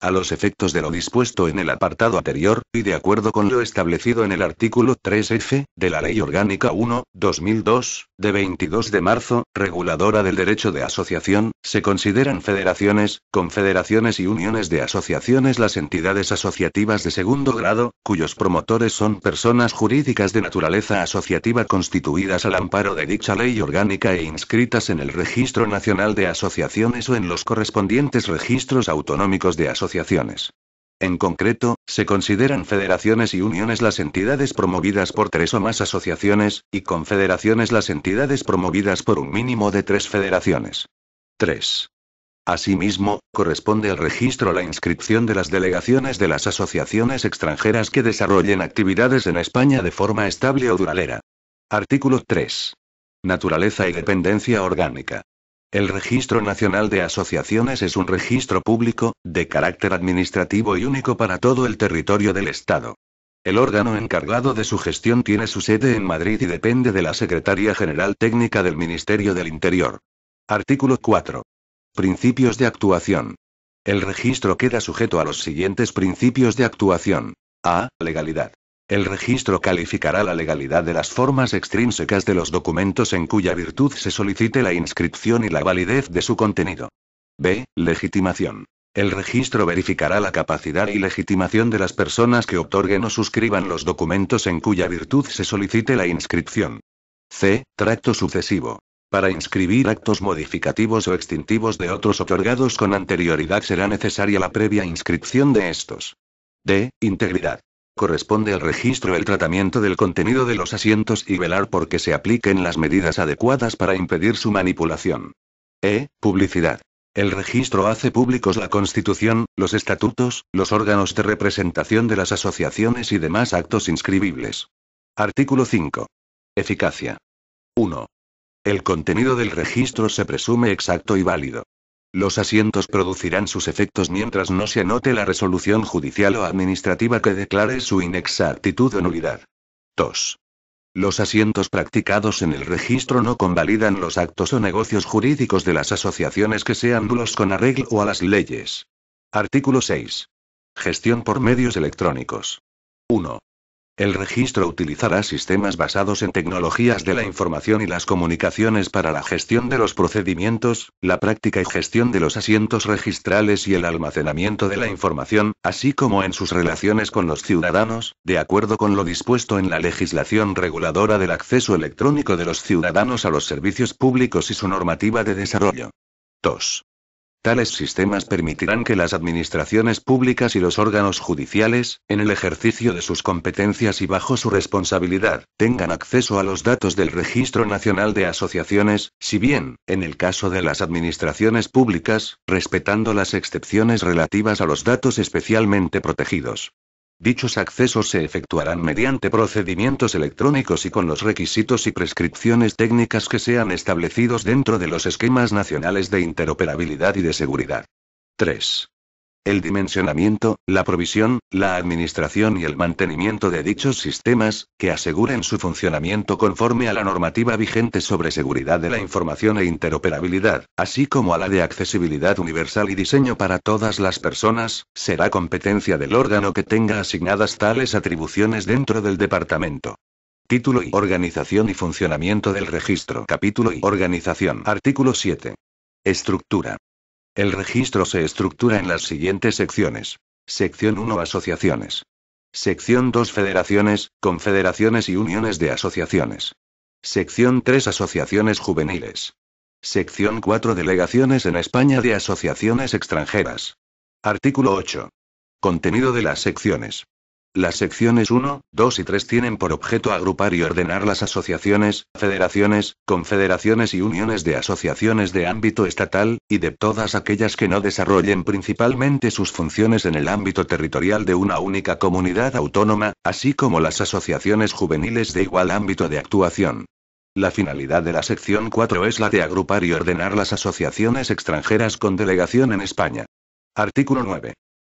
A los efectos de lo dispuesto en el apartado anterior, y de acuerdo con lo establecido en el artículo 3F, de la Ley Orgánica 1/2002, de 22 de marzo, reguladora del derecho de asociación, se consideran federaciones, confederaciones y uniones de asociaciones las entidades asociativas de segundo grado, cuyos promotores son personas jurídicas de naturaleza asociativa constituidas al amparo de dicha ley orgánica e inscritas en el Registro Nacional de Asociaciones o en los correspondientes registros autonómicos de asociaciones. En concreto, se consideran federaciones y uniones las entidades promovidas por 3 o más asociaciones, y confederaciones las entidades promovidas por un mínimo de 3 federaciones. 3. Asimismo, corresponde al registro la inscripción de las delegaciones de las asociaciones extranjeras que desarrollen actividades en España de forma estable o duradera. Artículo 3. Naturaleza y dependencia orgánica. El Registro Nacional de Asociaciones es un registro público, de carácter administrativo y único para todo el territorio del Estado. El órgano encargado de su gestión tiene su sede en Madrid y depende de la Secretaría General Técnica del Ministerio del Interior. Artículo 4. Principios de actuación. El registro queda sujeto a los siguientes principios de actuación. A. Legalidad. El registro calificará la legalidad de las formas extrínsecas de los documentos en cuya virtud se solicite la inscripción y la validez de su contenido. B. Legitimación. El registro verificará la capacidad y legitimación de las personas que otorguen o suscriban los documentos en cuya virtud se solicite la inscripción. C. Tracto sucesivo. Para inscribir actos modificativos o extintivos de otros otorgados con anterioridad será necesaria la previa inscripción de estos. D. Integridad. Corresponde al registro el tratamiento del contenido de los asientos y velar por que se apliquen las medidas adecuadas para impedir su manipulación. E. Publicidad. El registro hace públicos la Constitución, los estatutos, los órganos de representación de las asociaciones y demás actos inscribibles. Artículo 5. Eficacia. 1. El contenido del registro se presume exacto y válido. Los asientos producirán sus efectos mientras no se anote la resolución judicial o administrativa que declare su inexactitud o nulidad. 2. Los asientos practicados en el registro no convalidan los actos o negocios jurídicos de las asociaciones que sean nulos con arreglo a las leyes. Artículo 6. Gestión por medios electrónicos. 1. El registro utilizará sistemas basados en tecnologías de la información y las comunicaciones para la gestión de los procedimientos, la práctica y gestión de los asientos registrales y el almacenamiento de la información, así como en sus relaciones con los ciudadanos, de acuerdo con lo dispuesto en la legislación reguladora del acceso electrónico de los ciudadanos a los servicios públicos y su normativa de desarrollo. 2. Tales sistemas permitirán que las administraciones públicas y los órganos judiciales, en el ejercicio de sus competencias y bajo su responsabilidad, tengan acceso a los datos del Registro Nacional de Asociaciones, si bien, en el caso de las administraciones públicas, respetando las excepciones relativas a los datos especialmente protegidos. Dichos accesos se efectuarán mediante procedimientos electrónicos y con los requisitos y prescripciones técnicas que sean establecidos dentro de los esquemas nacionales de interoperabilidad y de seguridad. 3. El dimensionamiento, la provisión, la administración y el mantenimiento de dichos sistemas, que aseguren su funcionamiento conforme a la normativa vigente sobre seguridad de la información e interoperabilidad, así como a la de accesibilidad universal y diseño para todas las personas, será competencia del órgano que tenga asignadas tales atribuciones dentro del departamento. Título y organización y funcionamiento del registro. Capítulo y organización. Artículo 7. Estructura. El registro se estructura en las siguientes secciones. Sección 1. Asociaciones. Sección 2. Federaciones, confederaciones y uniones de asociaciones. Sección 3. Asociaciones juveniles. Sección 4. Delegaciones en España de asociaciones extranjeras. Artículo 8. Contenido de las secciones. Las secciones 1, 2 y 3 tienen por objeto agrupar y ordenar las asociaciones, federaciones, confederaciones y uniones de asociaciones de ámbito estatal, y de todas aquellas que no desarrollen principalmente sus funciones en el ámbito territorial de una única comunidad autónoma, así como las asociaciones juveniles de igual ámbito de actuación. La finalidad de la sección 4 es la de agrupar y ordenar las asociaciones extranjeras con delegación en España. Artículo 9.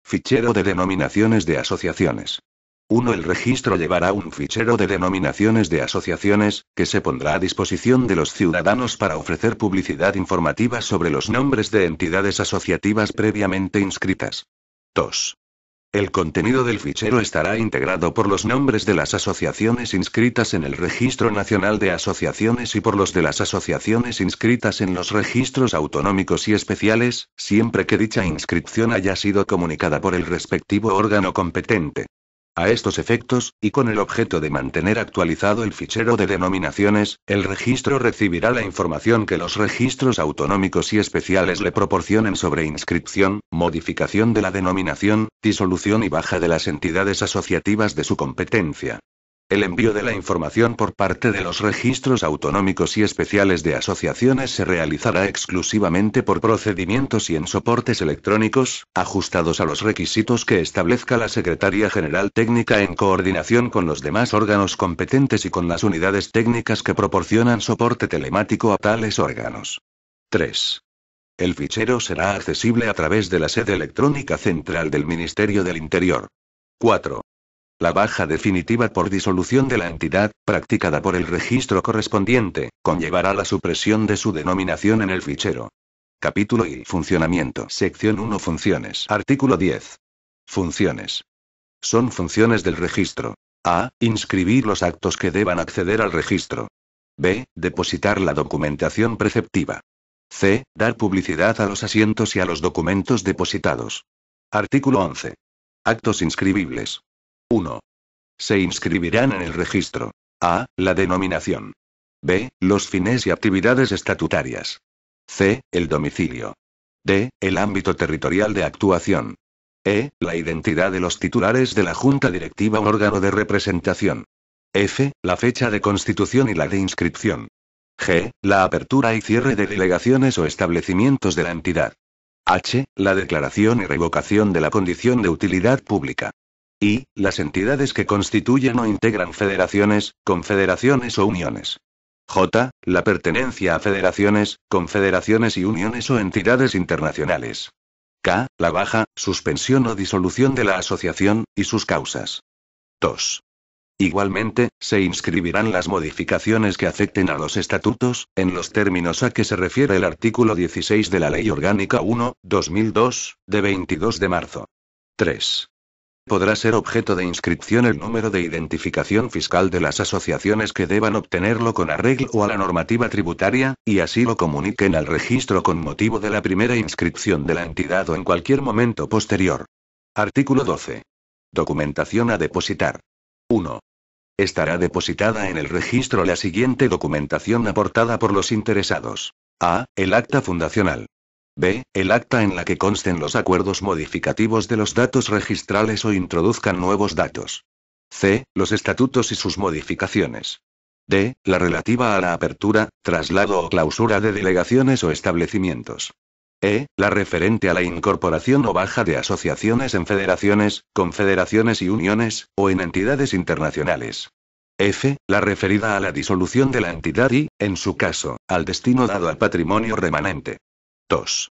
Fichero de denominaciones de asociaciones. 1. El registro llevará un fichero de denominaciones de asociaciones, que se pondrá a disposición de los ciudadanos para ofrecer publicidad informativa sobre los nombres de entidades asociativas previamente inscritas. 2. El contenido del fichero estará integrado por los nombres de las asociaciones inscritas en el Registro Nacional de Asociaciones y por los de las asociaciones inscritas en los registros autonómicos y especiales, siempre que dicha inscripción haya sido comunicada por el respectivo órgano competente. A estos efectos, y con el objeto de mantener actualizado el fichero de denominaciones, el registro recibirá la información que los registros autonómicos y especiales le proporcionen sobre inscripción, modificación de la denominación, disolución y baja de las entidades asociativas de su competencia. El envío de la información por parte de los registros autonómicos y especiales de asociaciones se realizará exclusivamente por procedimientos y en soportes electrónicos, ajustados a los requisitos que establezca la Secretaría General Técnica en coordinación con los demás órganos competentes y con las unidades técnicas que proporcionan soporte telemático a tales órganos. 3. El fichero será accesible a través de la sede electrónica central del Ministerio del Interior. 4. La baja definitiva por disolución de la entidad, practicada por el registro correspondiente, conllevará la supresión de su denominación en el fichero. Capítulo y funcionamiento. Sección 1. Funciones. Artículo 10. Funciones. Son funciones del registro. A. Inscribir los actos que deban acceder al registro. B. Depositar la documentación preceptiva. C. Dar publicidad a los asientos y a los documentos depositados. Artículo 11. Actos inscribibles. 1. Se inscribirán en el registro. A. La denominación. B. Los fines y actividades estatutarias. C. El domicilio. D. El ámbito territorial de actuación. E. La identidad de los titulares de la Junta Directiva o órgano de representación. F. La fecha de constitución y la de inscripción. G. La apertura y cierre de delegaciones o establecimientos de la entidad. H. La declaración y revocación de la condición de utilidad pública. I. Las entidades que constituyen o integran federaciones, confederaciones o uniones. J. La pertenencia a federaciones, confederaciones y uniones o entidades internacionales. K. La baja, suspensión o disolución de la asociación, y sus causas. 2. Igualmente, se inscribirán las modificaciones que afecten a los estatutos, en los términos a que se refiere el artículo 16 de la Ley Orgánica 1/2002, de 22 de marzo. 3. Podrá ser objeto de inscripción el número de identificación fiscal de las asociaciones que deban obtenerlo con arreglo a la normativa tributaria, y así lo comuniquen al registro con motivo de la primera inscripción de la entidad o en cualquier momento posterior. Artículo 12. Documentación a depositar. 1. Estará depositada en el registro la siguiente documentación aportada por los interesados. A. El acta fundacional. B. El acta en la que consten los acuerdos modificativos de los datos registrales o introduzcan nuevos datos. C. Los estatutos y sus modificaciones. D. La relativa a la apertura, traslado o clausura de delegaciones o establecimientos. E. La referente a la incorporación o baja de asociaciones en federaciones, confederaciones y uniones, o en entidades internacionales. F. La referida a la disolución de la entidad y, en su caso, al destino dado al patrimonio remanente. 2.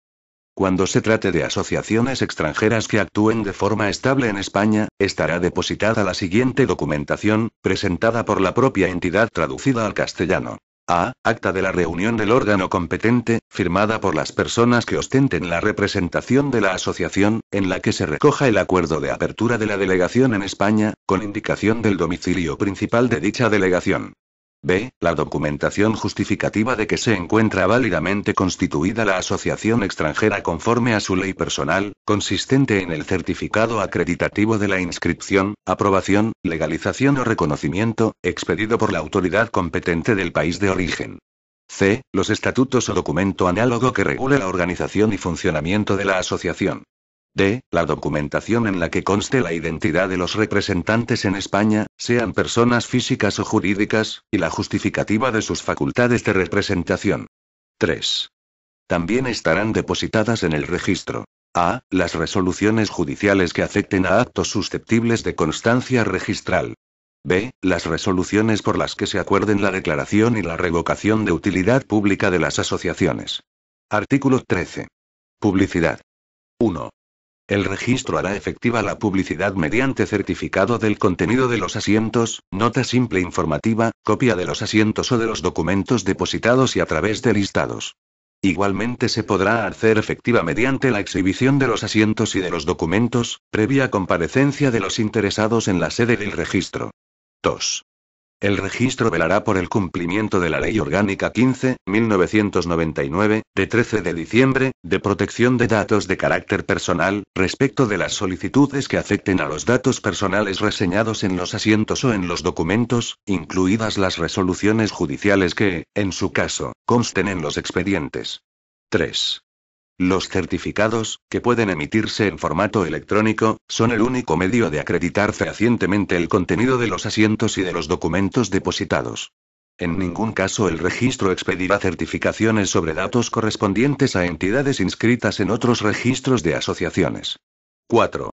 Cuando se trate de asociaciones extranjeras que actúen de forma estable en España, estará depositada la siguiente documentación, presentada por la propia entidad traducida al castellano. A. Acta de la reunión del órgano competente, firmada por las personas que ostenten la representación de la asociación, en la que se recoja el acuerdo de apertura de la delegación en España, con indicación del domicilio principal de dicha delegación. B. La documentación justificativa de que se encuentra válidamente constituida la asociación extranjera conforme a su ley personal, consistente en el certificado acreditativo de la inscripción, aprobación, legalización o reconocimiento, expedido por la autoridad competente del país de origen. C. Los estatutos o documento análogo que regule la organización y funcionamiento de la asociación. D. La documentación en la que conste la identidad de los representantes en España, sean personas físicas o jurídicas, y la justificativa de sus facultades de representación. 3. También estarán depositadas en el registro. A. Las resoluciones judiciales que afecten a actos susceptibles de constancia registral. B. Las resoluciones por las que se acuerden la declaración y la revocación de utilidad pública de las asociaciones. Artículo 13. Publicidad. 1. El registro hará efectiva la publicidad mediante certificado del contenido de los asientos, nota simple informativa, copia de los asientos o de los documentos depositados y a través de listados. Igualmente se podrá hacer efectiva mediante la exhibición de los asientos y de los documentos, previa comparecencia de los interesados en la sede del registro. 2. El registro velará por el cumplimiento de la Ley Orgánica 15/1999, de 13 de diciembre, de protección de datos de carácter personal, respecto de las solicitudes que afecten a los datos personales reseñados en los asientos o en los documentos, incluidas las resoluciones judiciales que, en su caso, consten en los expedientes. 3. Los certificados, que pueden emitirse en formato electrónico, son el único medio de acreditar fehacientemente el contenido de los asientos y de los documentos depositados. En ningún caso el registro expedirá certificaciones sobre datos correspondientes a entidades inscritas en otros registros de asociaciones. 4.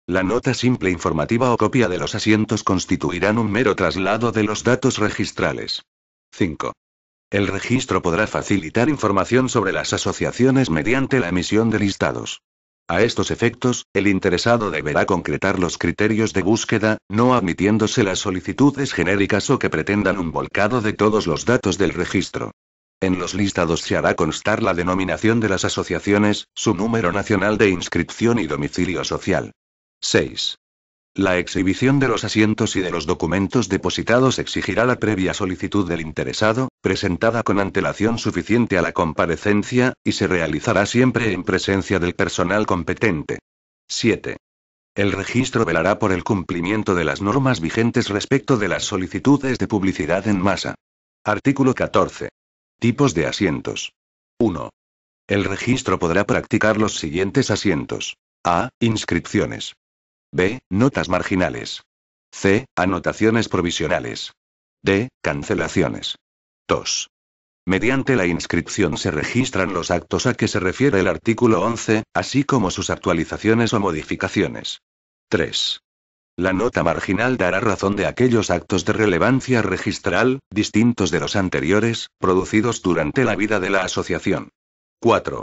La nota simple informativa o copia de los asientos constituirán un mero traslado de los datos registrales. 5. El registro podrá facilitar información sobre las asociaciones mediante la emisión de listados. A estos efectos, el interesado deberá concretar los criterios de búsqueda, no admitiéndose las solicitudes genéricas o que pretendan un volcado de todos los datos del registro. En los listados se hará constar la denominación de las asociaciones, su número nacional de inscripción y domicilio social. 6. La exhibición de los asientos y de los documentos depositados exigirá la previa solicitud del interesado, presentada con antelación suficiente a la comparecencia, y se realizará siempre en presencia del personal competente. 7. El registro velará por el cumplimiento de las normas vigentes respecto de las solicitudes de publicidad en masa. Artículo 14. Tipos de asientos. 1. El registro podrá practicar los siguientes asientos. A. Inscripciones. B. Notas marginales. C. Anotaciones provisionales. D. Cancelaciones. 2. Mediante la inscripción se registran los actos a que se refiere el artículo 11, así como sus actualizaciones o modificaciones. 3. La nota marginal dará razón de aquellos actos de relevancia registral, distintos de los anteriores, producidos durante la vida de la asociación. 4.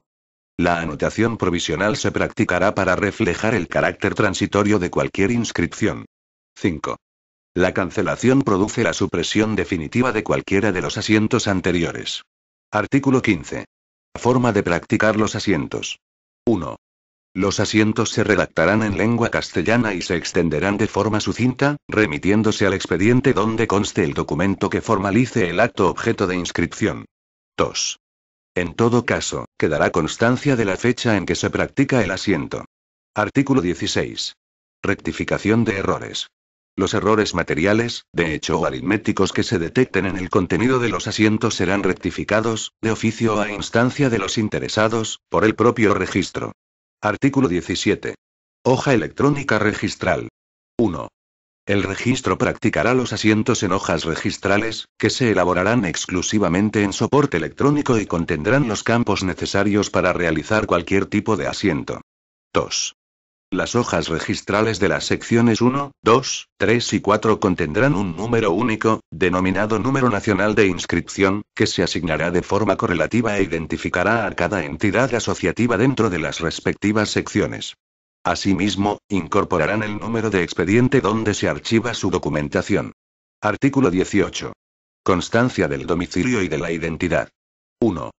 La anotación provisional se practicará para reflejar el carácter transitorio de cualquier inscripción. 5. La cancelación produce la supresión definitiva de cualquiera de los asientos anteriores. Artículo 15. Forma de practicar los asientos. 1. Los asientos se redactarán en lengua castellana y se extenderán de forma sucinta, remitiéndose al expediente donde conste el documento que formalice el acto objeto de inscripción. 2. En todo caso, quedará constancia de la fecha en que se practica el asiento. Artículo 16. Rectificación de errores. Los errores materiales, de hecho o aritméticos que se detecten en el contenido de los asientos serán rectificados, de oficio o a instancia de los interesados, por el propio registro. Artículo 17. Hoja electrónica registral. 1. El registro practicará los asientos en hojas registrales, que se elaborarán exclusivamente en soporte electrónico y contendrán los campos necesarios para realizar cualquier tipo de asiento. 2. Las hojas registrales de las secciones 1, 2, 3 y 4 contendrán un número único, denominado número nacional de inscripción, que se asignará de forma correlativa e identificará a cada entidad asociativa dentro de las respectivas secciones. Asimismo, incorporarán el número de expediente donde se archiva su documentación. Artículo 18. Constancia del domicilio y de la identidad. 1.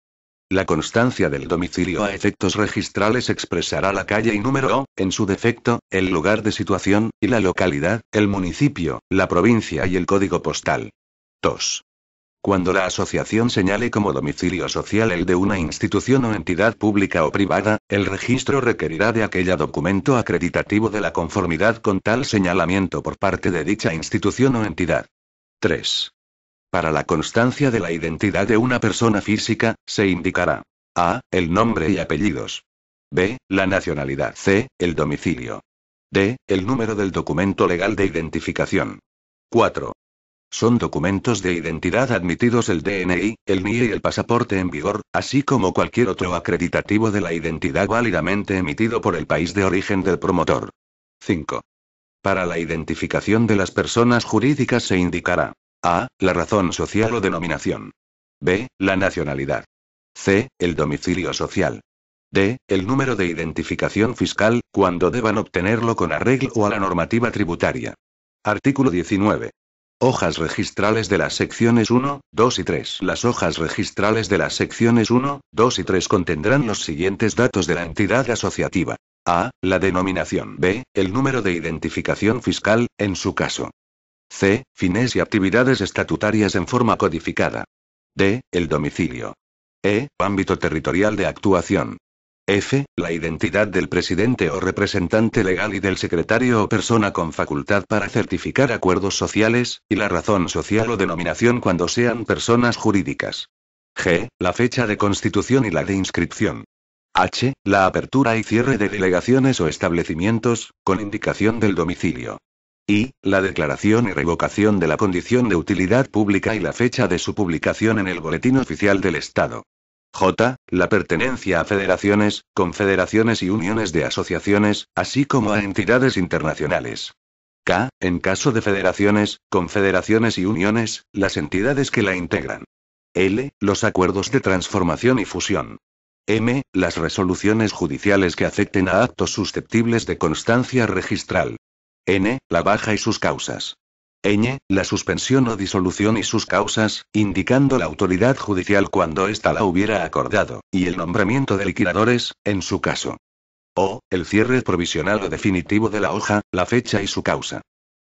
La constancia del domicilio a efectos registrales expresará la calle y número o, en su defecto, el lugar de situación, y la localidad, el municipio, la provincia y el código postal. 2. Cuando la asociación señale como domicilio social el de una institución o entidad pública o privada, el registro requerirá de aquella documento acreditativo de la conformidad con tal señalamiento por parte de dicha institución o entidad. 3. Para la constancia de la identidad de una persona física, se indicará: A. El nombre y apellidos. B. La nacionalidad. C. El domicilio. D. El número del documento legal de identificación. 4. Son documentos de identidad admitidos el DNI, el NIE y el pasaporte en vigor, así como cualquier otro acreditativo de la identidad válidamente emitido por el país de origen del promotor. 5. Para la identificación de las personas jurídicas se indicará: A. La razón social o denominación. B. La nacionalidad. C. El domicilio social. D. El número de identificación fiscal, cuando deban obtenerlo con arreglo a la normativa tributaria. Artículo 19. Hojas registrales de las secciones 1, 2 y 3. Las hojas registrales de las secciones 1, 2 y 3 contendrán los siguientes datos de la entidad asociativa. A. La denominación. B. El número de identificación fiscal, en su caso. C. Fines y actividades estatutarias en forma codificada. D. El domicilio. E. Ámbito territorial de actuación. F. La identidad del presidente o representante legal y del secretario o persona con facultad para certificar acuerdos sociales, y la razón social o denominación cuando sean personas jurídicas. G. La fecha de constitución y la de inscripción. H. La apertura y cierre de delegaciones o establecimientos, con indicación del domicilio. I. La declaración y revocación de la condición de utilidad pública y la fecha de su publicación en el Boletín Oficial del Estado. J. La pertenencia a federaciones, confederaciones y uniones de asociaciones, así como a entidades internacionales. K. En caso de federaciones, confederaciones y uniones, las entidades que la integran. L. Los acuerdos de transformación y fusión. M. Las resoluciones judiciales que afecten a actos susceptibles de constancia registral. N. La baja y sus causas. Ñ. La suspensión o disolución y sus causas, indicando la autoridad judicial cuando ésta la hubiera acordado, y el nombramiento de liquidadores, en su caso. O. El cierre provisional o definitivo de la hoja, la fecha y su causa.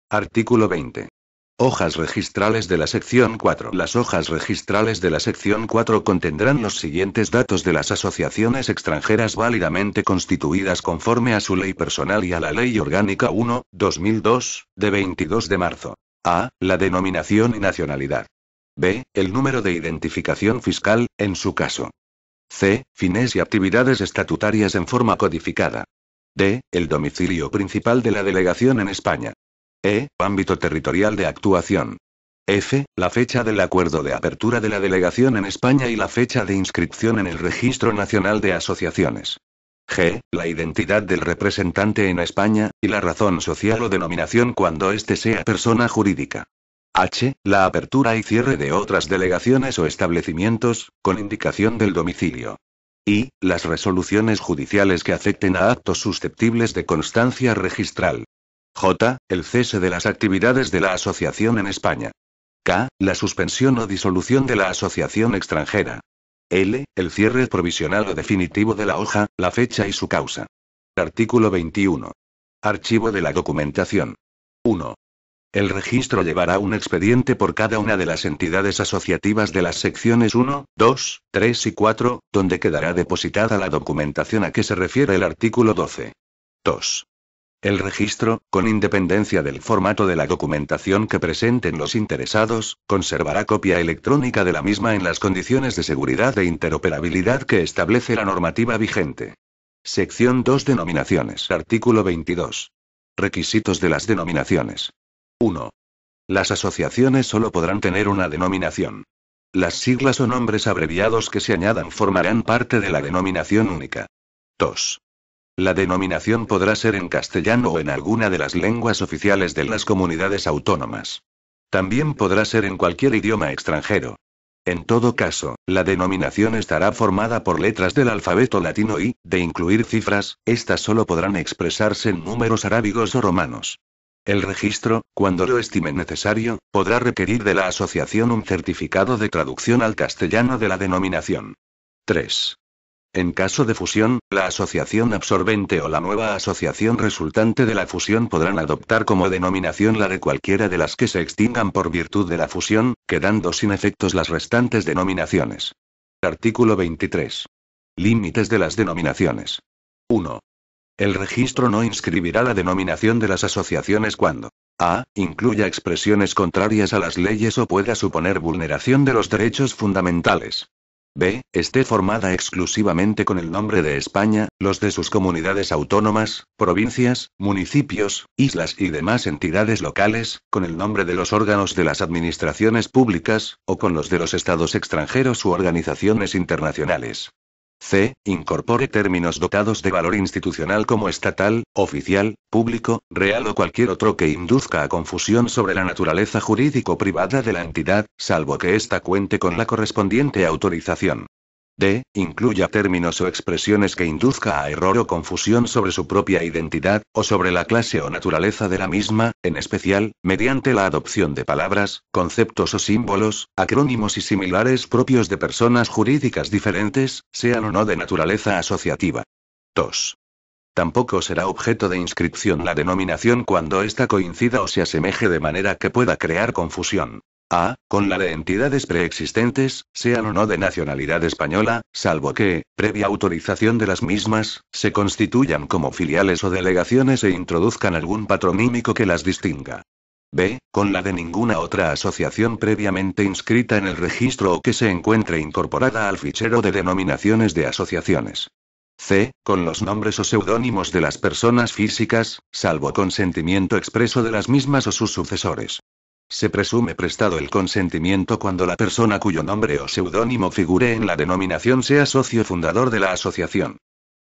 Artículo 20. Hojas registrales de la sección 4. Las hojas registrales de la sección 4 contendrán los siguientes datos de las asociaciones extranjeras válidamente constituidas conforme a su ley personal y a la Ley Orgánica 1/2002, de 22 de marzo. A. La denominación y nacionalidad. B. El número de identificación fiscal, en su caso. C. Fines y actividades estatutarias en forma codificada. D. El domicilio principal de la delegación en España. E. Ámbito territorial de actuación. F. La fecha del acuerdo de apertura de la delegación en España y la fecha de inscripción en el Registro Nacional de Asociaciones. G. La identidad del representante en España, y la razón social o denominación cuando éste sea persona jurídica. H. La apertura y cierre de otras delegaciones o establecimientos, con indicación del domicilio. I. Las resoluciones judiciales que afecten a actos susceptibles de constancia registral. J. El cese de las actividades de la asociación en España. K. La suspensión o disolución de la asociación extranjera. L. El cierre provisional o definitivo de la hoja, la fecha y su causa. Artículo 21. Archivo de la documentación. 1. El registro llevará un expediente por cada una de las entidades asociativas de las secciones 1, 2, 3 y 4, donde quedará depositada la documentación a que se refiere el artículo 12. 2. El registro, con independencia del formato de la documentación que presenten los interesados, conservará copia electrónica de la misma en las condiciones de seguridad e interoperabilidad que establece la normativa vigente. Sección 2. Denominaciones. Artículo 22. Requisitos de las denominaciones. 1. Las asociaciones solo podrán tener una denominación. Las siglas o nombres abreviados que se añadan formarán parte de la denominación única. 2. La denominación podrá ser en castellano o en alguna de las lenguas oficiales de las comunidades autónomas. También podrá ser en cualquier idioma extranjero. En todo caso, la denominación estará formada por letras del alfabeto latino y, de incluir cifras, estas solo podrán expresarse en números arábigos o romanos. El registro, cuando lo estime necesario, podrá requerir de la asociación un certificado de traducción al castellano de la denominación. 3. En caso de fusión, la asociación absorbente o la nueva asociación resultante de la fusión podrán adoptar como denominación la de cualquiera de las que se extingan por virtud de la fusión, quedando sin efectos las restantes denominaciones. Artículo 23. Límites de las denominaciones. 1. El registro no inscribirá la denominación de las asociaciones cuando a. Incluya expresiones contrarias a las leyes o pueda suponer vulneración de los derechos fundamentales. B. Esté formada exclusivamente con el nombre de España, los de sus comunidades autónomas, provincias, municipios, islas y demás entidades locales, con el nombre de los órganos de las administraciones públicas, o con los de los estados extranjeros u organizaciones internacionales. C. Incorpore términos dotados de valor institucional como estatal, oficial, público, real o cualquier otro que induzca a confusión sobre la naturaleza jurídico-privada de la entidad, salvo que ésta cuente con la correspondiente autorización. D. Incluya términos o expresiones que induzca a error o confusión sobre su propia identidad, o sobre la clase o naturaleza de la misma, en especial, mediante la adopción de palabras, conceptos o símbolos, acrónimos y similares propios de personas jurídicas diferentes, sean o no de naturaleza asociativa. 2. Tampoco será objeto de inscripción la denominación cuando ésta coincida o se asemeje de manera que pueda crear confusión. A. Con la de entidades preexistentes, sean o no de nacionalidad española, salvo que, previa autorización de las mismas, se constituyan como filiales o delegaciones e introduzcan algún patronímico que las distinga. B. Con la de ninguna otra asociación previamente inscrita en el registro o que se encuentre incorporada al fichero de denominaciones de asociaciones. C. Con los nombres o seudónimos de las personas físicas, salvo consentimiento expreso de las mismas o sus sucesores. Se presume prestado el consentimiento cuando la persona cuyo nombre o seudónimo figure en la denominación sea socio fundador de la asociación.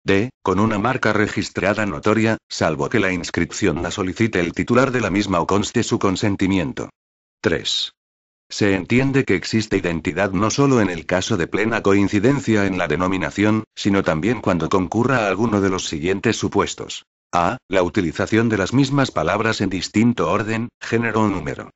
D. Con una marca registrada notoria, salvo que la inscripción la solicite el titular de la misma o conste su consentimiento. 3. Se entiende que existe identidad no solo en el caso de plena coincidencia en la denominación, sino también cuando concurra a alguno de los siguientes supuestos. A. La utilización de las mismas palabras en distinto orden, género o número.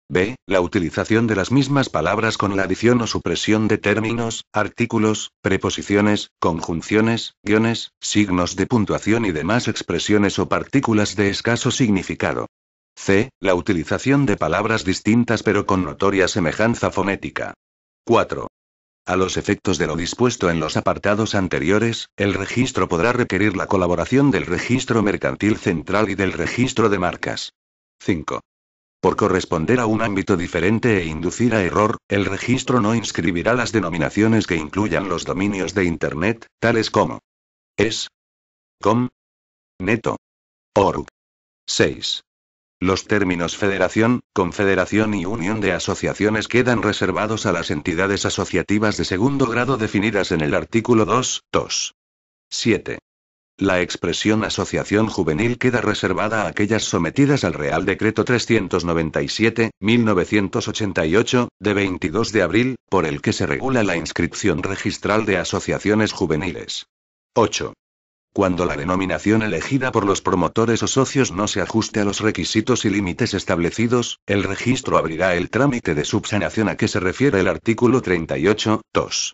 B. La utilización de las mismas palabras con la adición o supresión de términos, artículos, preposiciones, conjunciones, guiones, signos de puntuación y demás expresiones o partículas de escaso significado. C. La utilización de palabras distintas pero con notoria semejanza fonética. 4. A los efectos de lo dispuesto en los apartados anteriores, el registro podrá requerir la colaboración del Registro Mercantil Central y del Registro de Marcas. 5. Por corresponder a un ámbito diferente e inducir a error, el registro no inscribirá las denominaciones que incluyan los dominios de Internet, tales como es, com, neto, org. 6. Los términos federación, confederación y unión de asociaciones quedan reservados a las entidades asociativas de segundo grado definidas en el artículo 2.2. 7. La expresión asociación juvenil queda reservada a aquellas sometidas al Real Decreto 397/1988, de 22 de abril, por el que se regula la inscripción registral de asociaciones juveniles. 8. Cuando la denominación elegida por los promotores o socios no se ajuste a los requisitos y límites establecidos, el registro abrirá el trámite de subsanación a que se refiere el artículo 38.2.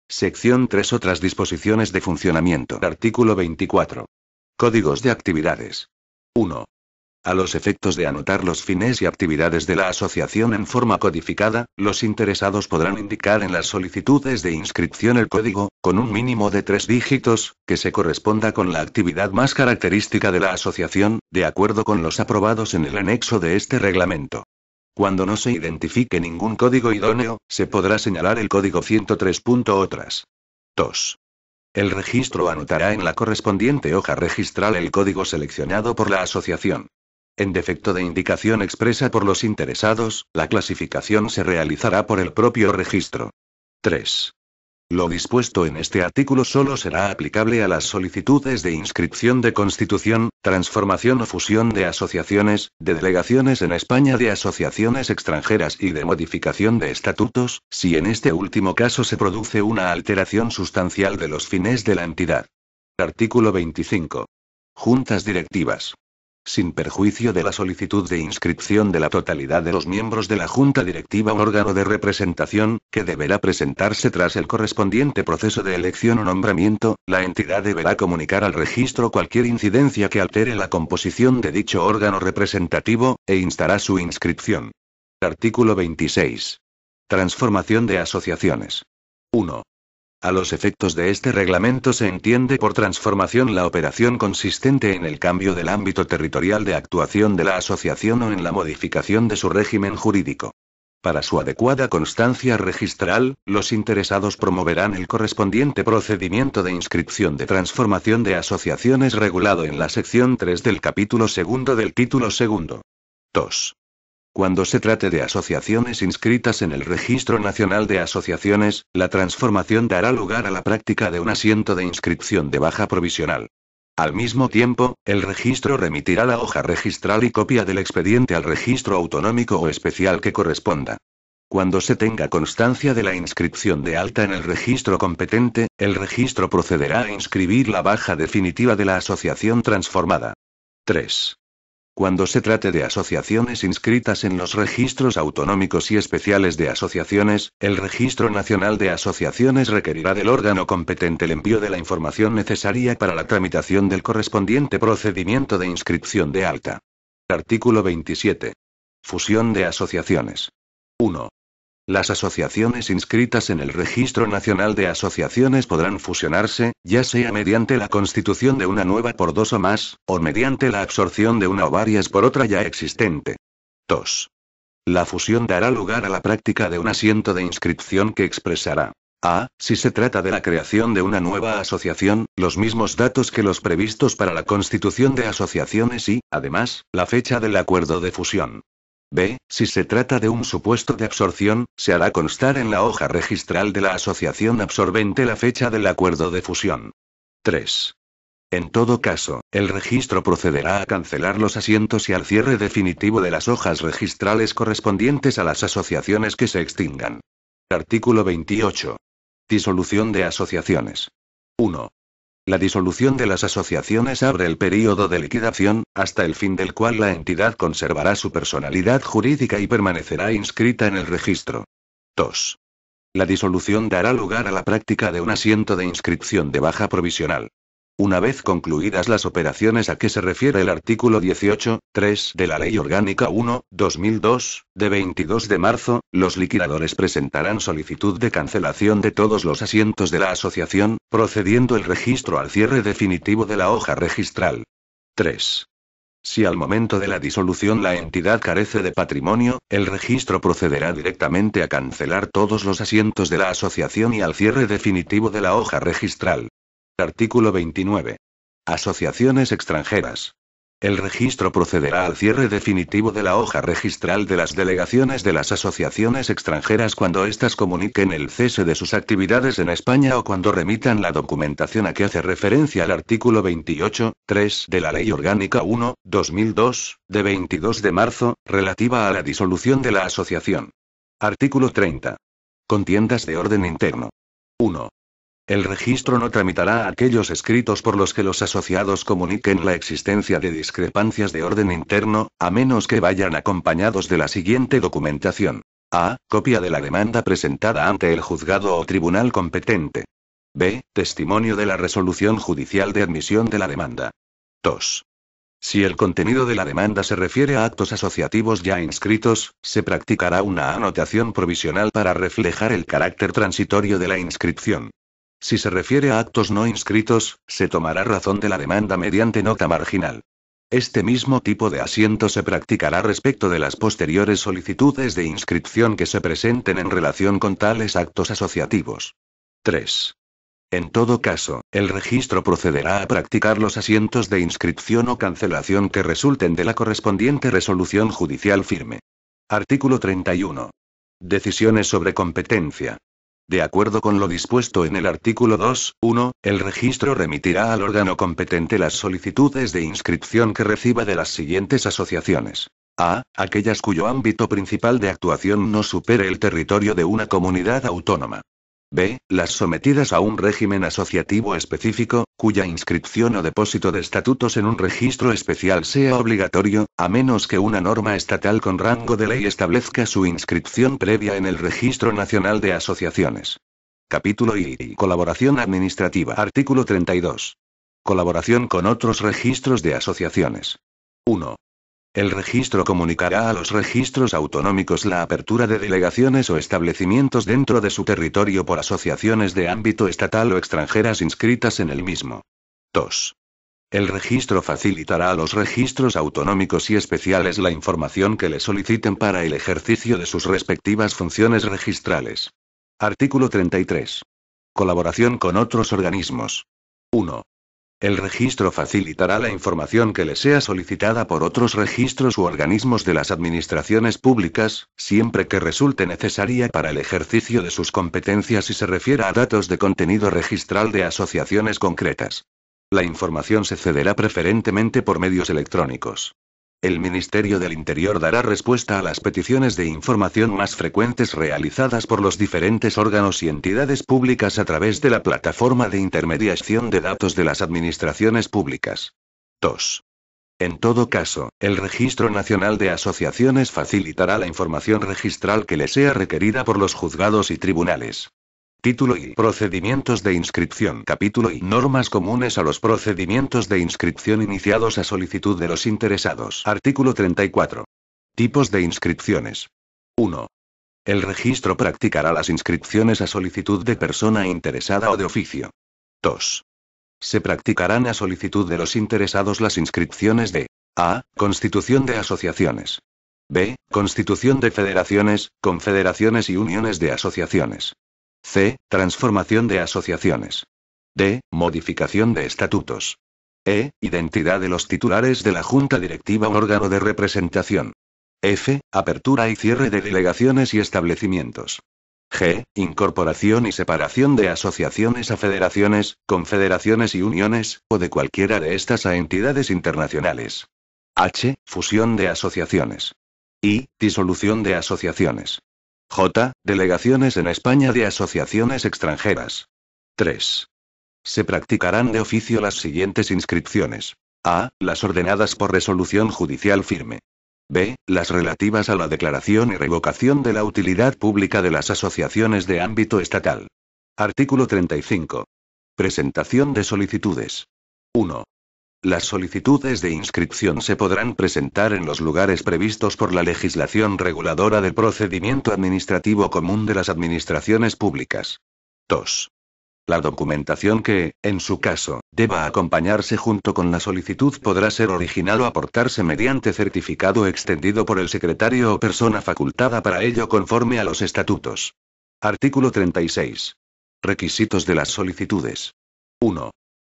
Sección 3. Otras disposiciones de funcionamiento. Artículo 24. Códigos de actividades. 1. A los efectos de anotar los fines y actividades de la asociación en forma codificada, los interesados podrán indicar en las solicitudes de inscripción el código, con un mínimo de 3 dígitos, que se corresponda con la actividad más característica de la asociación, de acuerdo con los aprobados en el anexo de este reglamento. Cuando no se identifique ningún código idóneo, se podrá señalar el código 103. Otras. 2. El registro anotará en la correspondiente hoja registral el código seleccionado por la asociación. En defecto de indicación expresa por los interesados, la clasificación se realizará por el propio registro. 3. Lo dispuesto en este artículo solo será aplicable a las solicitudes de inscripción de constitución, transformación o fusión de asociaciones, de delegaciones en España de asociaciones extranjeras y de modificación de estatutos, si en este último caso se produce una alteración sustancial de los fines de la entidad. Artículo 25. Juntas directivas. Sin perjuicio de la solicitud de inscripción de la totalidad de los miembros de la Junta Directiva o órgano de representación, que deberá presentarse tras el correspondiente proceso de elección o nombramiento, la entidad deberá comunicar al registro cualquier incidencia que altere la composición de dicho órgano representativo, e instará su inscripción. Artículo 26. Transformación de asociaciones. 1. A los efectos de este reglamento se entiende por transformación la operación consistente en el cambio del ámbito territorial de actuación de la asociación o en la modificación de su régimen jurídico. Para su adecuada constancia registral, los interesados promoverán el correspondiente procedimiento de inscripción de transformación de asociaciones regulado en la sección 3 del capítulo 2 del título 2. 2. Cuando se trate de asociaciones inscritas en el Registro Nacional de Asociaciones, la transformación dará lugar a la práctica de un asiento de inscripción de baja provisional. Al mismo tiempo, el registro remitirá la hoja registral y copia del expediente al registro autonómico o especial que corresponda. Cuando se tenga constancia de la inscripción de alta en el registro competente, el registro procederá a inscribir la baja definitiva de la asociación transformada. 3. Cuando se trate de asociaciones inscritas en los registros autonómicos y especiales de asociaciones, el Registro Nacional de Asociaciones requerirá del órgano competente el envío de la información necesaria para la tramitación del correspondiente procedimiento de inscripción de alta. Artículo 27. Fusión de asociaciones. 1. Las asociaciones inscritas en el Registro Nacional de Asociaciones podrán fusionarse, ya sea mediante la constitución de una nueva por dos o más, o mediante la absorción de una o varias por otra ya existente. 2. La fusión dará lugar a la práctica de un asiento de inscripción que expresará: a. Si se trata de la creación de una nueva asociación, los mismos datos que los previstos para la constitución de asociaciones y, además, la fecha del acuerdo de fusión. B. Si se trata de un supuesto de absorción, se hará constar en la hoja registral de la asociación absorbente la fecha del acuerdo de fusión. 3. En todo caso, el registro procederá a cancelar los asientos y al cierre definitivo de las hojas registrales correspondientes a las asociaciones que se extingan. Artículo 28. Disolución de asociaciones. 1. La disolución de las asociaciones abre el período de liquidación, hasta el fin del cual la entidad conservará su personalidad jurídica y permanecerá inscrita en el registro. 2. La disolución dará lugar a la práctica de un asiento de inscripción de baja provisional. Una vez concluidas las operaciones a que se refiere el artículo 18.3 de la Ley Orgánica 1/2002, de 22 de marzo, los liquidadores presentarán solicitud de cancelación de todos los asientos de la asociación, procediendo el registro al cierre definitivo de la hoja registral. 3. Si al momento de la disolución la entidad carece de patrimonio, el registro procederá directamente a cancelar todos los asientos de la asociación y al cierre definitivo de la hoja registral. Artículo 29. Asociaciones extranjeras. El registro procederá al cierre definitivo de la hoja registral de las delegaciones de las asociaciones extranjeras cuando éstas comuniquen el cese de sus actividades en España o cuando remitan la documentación a que hace referencia el artículo 28.3 de la Ley Orgánica 1/2002, de 22 de marzo, relativa a la disolución de la asociación. Artículo 30. Contiendas de orden interno. 1. El registro no tramitará aquellos escritos por los que los asociados comuniquen la existencia de discrepancias de orden interno, a menos que vayan acompañados de la siguiente documentación. A. Copia de la demanda presentada ante el juzgado o tribunal competente. B. Testimonio de la resolución judicial de admisión de la demanda. 2. Si el contenido de la demanda se refiere a actos asociativos ya inscritos, se practicará una anotación provisional para reflejar el carácter transitorio de la inscripción. Si se refiere a actos no inscritos, se tomará razón de la demanda mediante nota marginal. Este mismo tipo de asiento se practicará respecto de las posteriores solicitudes de inscripción que se presenten en relación con tales actos asociativos. 3. En todo caso, el registro procederá a practicar los asientos de inscripción o cancelación que resulten de la correspondiente resolución judicial firme. Artículo 31. Decisiones sobre competencia. De acuerdo con lo dispuesto en el artículo 2.1, el registro remitirá al órgano competente las solicitudes de inscripción que reciba de las siguientes asociaciones. A. Aquellas cuyo ámbito principal de actuación no supere el territorio de una comunidad autónoma. B. Las sometidas a un régimen asociativo específico, cuya inscripción o depósito de estatutos en un registro especial sea obligatorio, a menos que una norma estatal con rango de ley establezca su inscripción previa en el Registro Nacional de Asociaciones. Capítulo I. Colaboración administrativa. Artículo 32. Colaboración con otros registros de asociaciones. 1. El registro comunicará a los registros autonómicos la apertura de delegaciones o establecimientos dentro de su territorio por asociaciones de ámbito estatal o extranjeras inscritas en el mismo. 2. El registro facilitará a los registros autonómicos y especiales la información que le soliciten para el ejercicio de sus respectivas funciones registrales. Artículo 33. Colaboración con otros organismos. 1. El registro facilitará la información que le sea solicitada por otros registros u organismos de las administraciones públicas, siempre que resulte necesaria para el ejercicio de sus competencias y se refiera a datos de contenido registral de asociaciones concretas. La información se cederá preferentemente por medios electrónicos. El Ministerio del Interior dará respuesta a las peticiones de información más frecuentes realizadas por los diferentes órganos y entidades públicas a través de la plataforma de intermediación de datos de las administraciones públicas. 2. En todo caso, el Registro Nacional de Asociaciones facilitará la información registral que le sea requerida por los juzgados y tribunales. Título I. Procedimientos de inscripción. Capítulo I. Normas comunes a los procedimientos de inscripción iniciados a solicitud de los interesados. Artículo 34. Tipos de inscripciones. 1. El registro practicará las inscripciones a solicitud de persona interesada o de oficio. 2. Se practicarán a solicitud de los interesados las inscripciones de A. Constitución de asociaciones. B. Constitución de federaciones, confederaciones y uniones de asociaciones. C. Transformación de asociaciones. D. Modificación de estatutos. E. Identidad de los titulares de la Junta Directiva o órgano de representación. F. Apertura y cierre de delegaciones y establecimientos. G. Incorporación y separación de asociaciones a federaciones, confederaciones y uniones, o de cualquiera de estas a entidades internacionales. H. Fusión de asociaciones. I. Disolución de asociaciones. J. Delegaciones en España de asociaciones extranjeras. 3. Se practicarán de oficio las siguientes inscripciones. A. Las ordenadas por resolución judicial firme. B. Las relativas a la declaración y revocación de la utilidad pública de las asociaciones de ámbito estatal. Artículo 35. Presentación de solicitudes. 1. Las solicitudes de inscripción se podrán presentar en los lugares previstos por la legislación reguladora del procedimiento administrativo común de las administraciones públicas. 2. La documentación que, en su caso, deba acompañarse junto con la solicitud podrá ser original o aportarse mediante certificado extendido por el secretario o persona facultada para ello conforme a los estatutos. Artículo 36. Requisitos de las solicitudes. 1.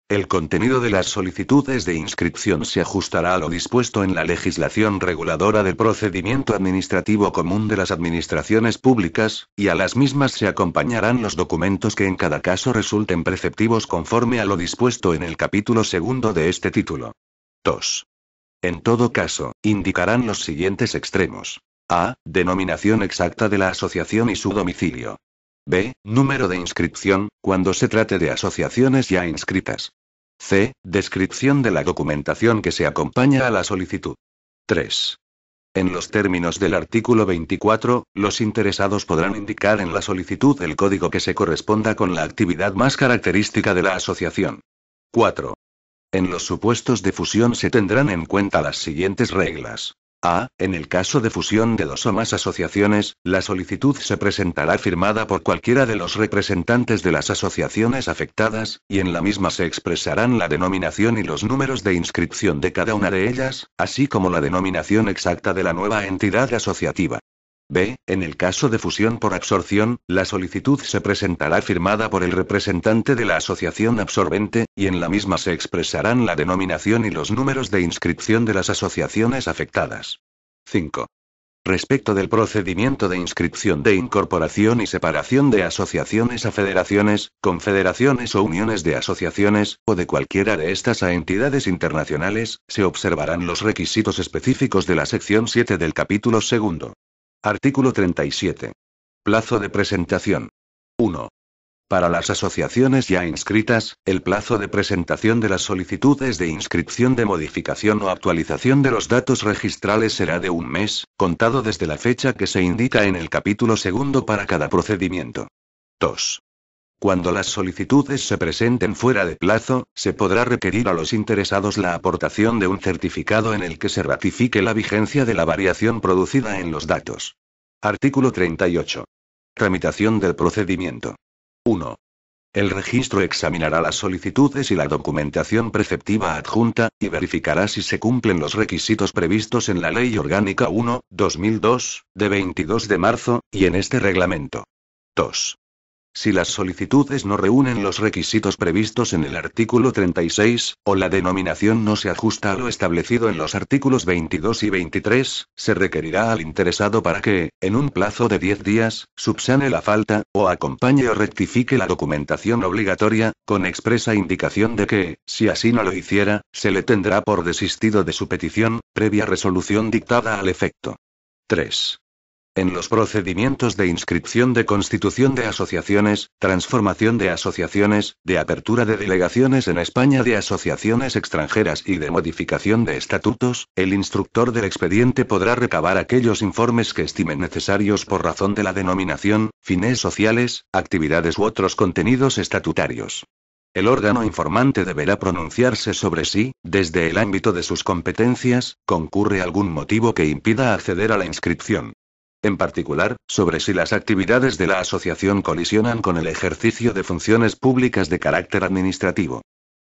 El contenido de las solicitudes de inscripción se ajustará a lo dispuesto en la legislación reguladora del procedimiento administrativo común de las administraciones públicas, y a las mismas se acompañarán los documentos que en cada caso resulten preceptivos conforme a lo dispuesto en el capítulo segundo de este título. 2. En todo caso, indicarán los siguientes extremos. A. Denominación exacta de la asociación y su domicilio. B. Número de inscripción, cuando se trate de asociaciones ya inscritas. C. Descripción de la documentación que se acompaña a la solicitud. 3. En los términos del artículo 24, los interesados podrán indicar en la solicitud el código que se corresponda con la actividad más característica de la asociación. 4. En los supuestos de fusión se tendrán en cuenta las siguientes reglas. A. En el caso de fusión de dos o más asociaciones, la solicitud se presentará firmada por cualquiera de los representantes de las asociaciones afectadas, y en la misma se expresarán la denominación y los números de inscripción de cada una de ellas, así como la denominación exacta de la nueva entidad asociativa. B. En el caso de fusión por absorción, la solicitud se presentará firmada por el representante de la asociación absorbente, y en la misma se expresarán la denominación y los números de inscripción de las asociaciones afectadas. 5. Respecto del procedimiento de inscripción de incorporación y separación de asociaciones a federaciones, confederaciones o uniones de asociaciones, o de cualquiera de estas a entidades internacionales, se observarán los requisitos específicos de la sección 7 del capítulo segundo. Artículo 37. Plazo de presentación. 1. Para las asociaciones ya inscritas, el plazo de presentación de las solicitudes de inscripción de modificación o actualización de los datos registrales será de un mes, contado desde la fecha que se indica en el capítulo segundo para cada procedimiento. 2. Cuando las solicitudes se presenten fuera de plazo, se podrá requerir a los interesados la aportación de un certificado en el que se ratifique la vigencia de la variación producida en los datos. Artículo 38. Tramitación del procedimiento. 1. El registro examinará las solicitudes y la documentación preceptiva adjunta, y verificará si se cumplen los requisitos previstos en la Ley Orgánica 1/2002, de 22 de marzo, y en este reglamento. 2. Si las solicitudes no reúnen los requisitos previstos en el artículo 36, o la denominación no se ajusta a lo establecido en los artículos 22 y 23, se requerirá al interesado para que, en un plazo de 10 días, subsane la falta, o acompañe o rectifique la documentación obligatoria, con expresa indicación de que, si así no lo hiciera, se le tendrá por desistido de su petición, previa resolución dictada al efecto. 3. En los procedimientos de inscripción de constitución de asociaciones, transformación de asociaciones, de apertura de delegaciones en España de asociaciones extranjeras y de modificación de estatutos, el instructor del expediente podrá recabar aquellos informes que estimen necesarios por razón de la denominación, fines sociales, actividades u otros contenidos estatutarios. El órgano informante deberá pronunciarse sobre si, desde el ámbito de sus competencias, concurre algún motivo que impida acceder a la inscripción. En particular, sobre si las actividades de la asociación colisionan con el ejercicio de funciones públicas de carácter administrativo.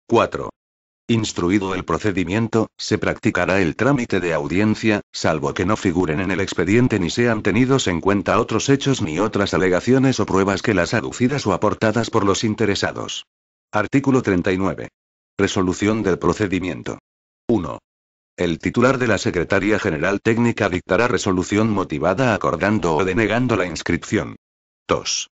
4. Instruido el procedimiento, se practicará el trámite de audiencia, salvo que no figuren en el expediente ni sean tenidos en cuenta otros hechos ni otras alegaciones o pruebas que las aducidas o aportadas por los interesados. Artículo 39. Resolución del procedimiento. 1. El titular de la Secretaría General Técnica dictará resolución motivada acordando o denegando la inscripción. 2.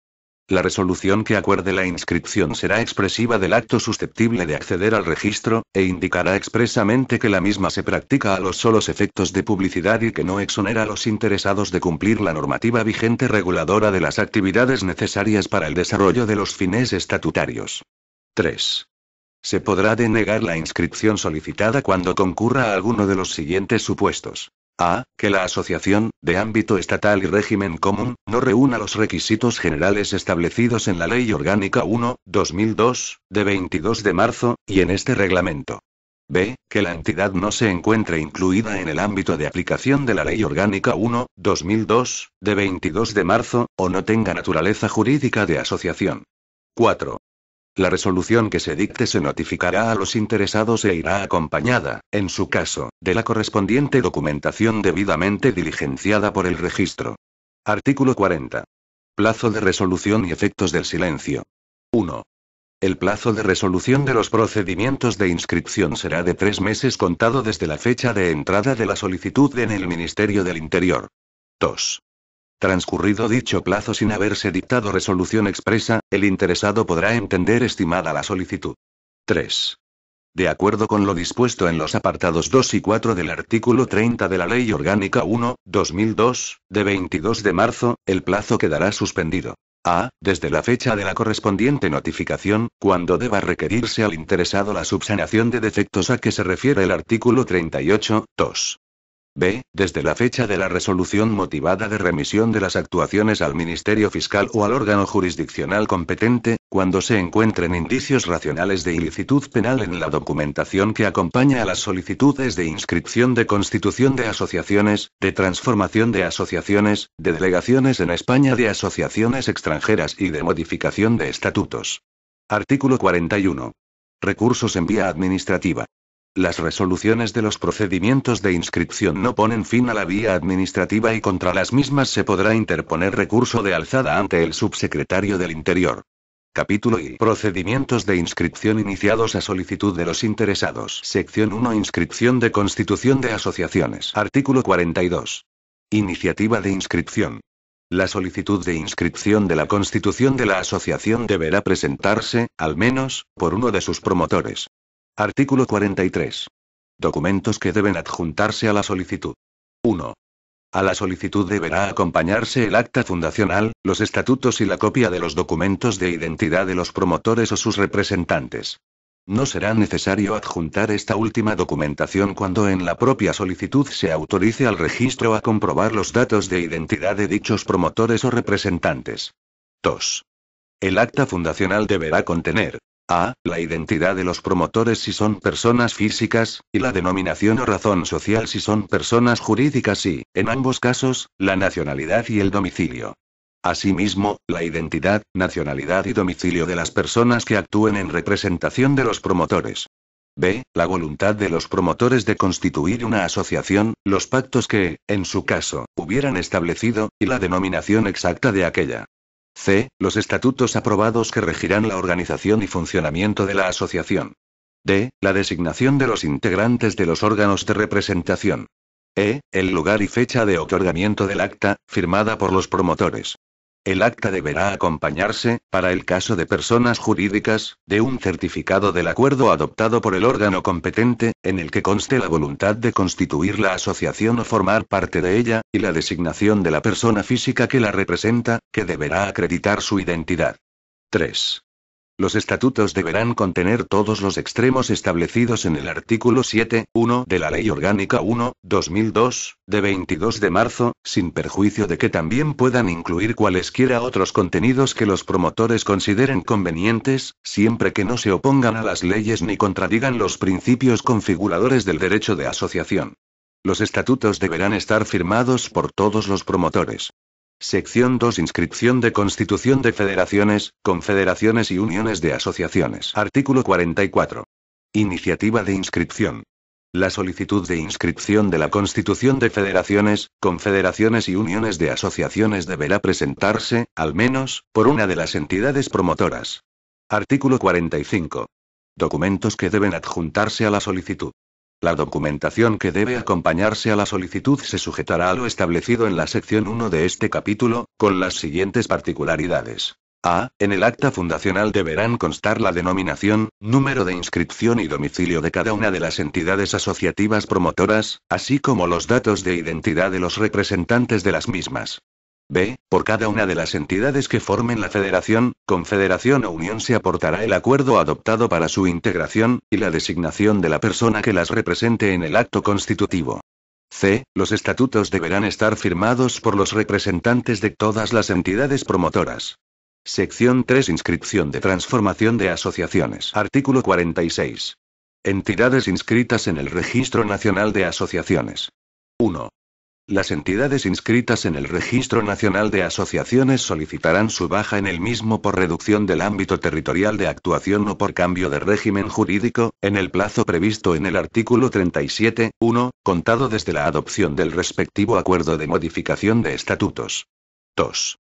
La resolución que acuerde la inscripción será expresiva del acto susceptible de acceder al registro, e indicará expresamente que la misma se practica a los solos efectos de publicidad y que no exonera a los interesados de cumplir la normativa vigente reguladora de las actividades necesarias para el desarrollo de los fines estatutarios. 3. Se podrá denegar la inscripción solicitada cuando concurra a alguno de los siguientes supuestos. A. Que la asociación, de ámbito estatal y régimen común, no reúna los requisitos generales establecidos en la Ley Orgánica 1/2002, de 22 de marzo, y en este reglamento. B. Que la entidad no se encuentre incluida en el ámbito de aplicación de la Ley Orgánica 1/2002, de 22 de marzo, o no tenga naturaleza jurídica de asociación. 4. La resolución que se dicte se notificará a los interesados e irá acompañada, en su caso, de la correspondiente documentación debidamente diligenciada por el registro. Artículo 40. Plazo de resolución y efectos del silencio. 1. El plazo de resolución de los procedimientos de inscripción será de 3 meses contado desde la fecha de entrada de la solicitud en el Ministerio del Interior. 2. Transcurrido dicho plazo sin haberse dictado resolución expresa, el interesado podrá entender estimada la solicitud. 3. De acuerdo con lo dispuesto en los apartados 2 y 4 del artículo 30 de la Ley Orgánica 1/2002, de 22 de marzo, el plazo quedará suspendido. A. Desde la fecha de la correspondiente notificación, cuando deba requerirse al interesado la subsanación de defectos a que se refiere el artículo 38, 2. B. Desde la fecha de la resolución motivada de remisión de las actuaciones al Ministerio Fiscal o al órgano jurisdiccional competente, cuando se encuentren indicios racionales de ilicitud penal en la documentación que acompaña a las solicitudes de inscripción de constitución de asociaciones, de transformación de asociaciones, de delegaciones en España de asociaciones extranjeras y de modificación de estatutos. Artículo 41. Recursos en vía administrativa. Las resoluciones de los procedimientos de inscripción no ponen fin a la vía administrativa y contra las mismas se podrá interponer recurso de alzada ante el subsecretario del Interior. Capítulo I. Procedimientos de inscripción iniciados a solicitud de los interesados. Sección 1. Inscripción de constitución de asociaciones. Artículo 42. Iniciativa de inscripción. La solicitud de inscripción de la constitución de la asociación deberá presentarse, al menos, por uno de sus promotores. Artículo 43. Documentos que deben adjuntarse a la solicitud. 1. A la solicitud deberá acompañarse el acta fundacional, los estatutos y la copia de los documentos de identidad de los promotores o sus representantes. No será necesario adjuntar esta última documentación cuando en la propia solicitud se autorice al registro a comprobar los datos de identidad de dichos promotores o representantes. 2. El acta fundacional deberá contener: A. La identidad de los promotores si son personas físicas, y la denominación o razón social si son personas jurídicas y, en ambos casos, la nacionalidad y el domicilio. Asimismo, la identidad, nacionalidad y domicilio de las personas que actúen en representación de los promotores. B. La voluntad de los promotores de constituir una asociación, los pactos que, en su caso, hubieran establecido, y la denominación exacta de aquella. C. Los estatutos aprobados que regirán la organización y funcionamiento de la asociación. D. La designación de los integrantes de los órganos de representación. E. El lugar y fecha de otorgamiento del acta, firmada por los promotores. El acta deberá acompañarse, para el caso de personas jurídicas, de un certificado del acuerdo adoptado por el órgano competente, en el que conste la voluntad de constituir la asociación o formar parte de ella, y la designación de la persona física que la representa, que deberá acreditar su identidad. 3. Los estatutos deberán contener todos los extremos establecidos en el artículo 7.1 de la Ley Orgánica 1/2002, de 22 de marzo, sin perjuicio de que también puedan incluir cualesquiera otros contenidos que los promotores consideren convenientes, siempre que no se opongan a las leyes ni contradigan los principios configuradores del derecho de asociación. Los estatutos deberán estar firmados por todos los promotores. Sección 2. Inscripción de constitución de federaciones, confederaciones y uniones de asociaciones. Artículo 44. Iniciativa de inscripción. La solicitud de inscripción de la constitución de federaciones, confederaciones y uniones de asociaciones deberá presentarse, al menos, por una de las entidades promotoras. Artículo 45. Documentos que deben adjuntarse a la solicitud. La documentación que debe acompañarse a la solicitud se sujetará a lo establecido en la sección 1 de este capítulo, con las siguientes particularidades. A. En el acta fundacional deberán constar la denominación, número de inscripción y domicilio de cada una de las entidades asociativas promotoras, así como los datos de identidad de los representantes de las mismas. B. Por cada una de las entidades que formen la federación, confederación o unión se aportará el acuerdo adoptado para su integración, y la designación de la persona que las represente en el acto constitutivo. C. Los estatutos deberán estar firmados por los representantes de todas las entidades promotoras. Sección 3. Inscripción de transformación de asociaciones. Artículo 46. Entidades inscritas en el Registro Nacional de Asociaciones. 1. Las entidades inscritas en el Registro Nacional de Asociaciones solicitarán su baja en el mismo por reducción del ámbito territorial de actuación o por cambio de régimen jurídico, en el plazo previsto en el artículo 37.1, contado desde la adopción del respectivo acuerdo de modificación de estatutos. 2.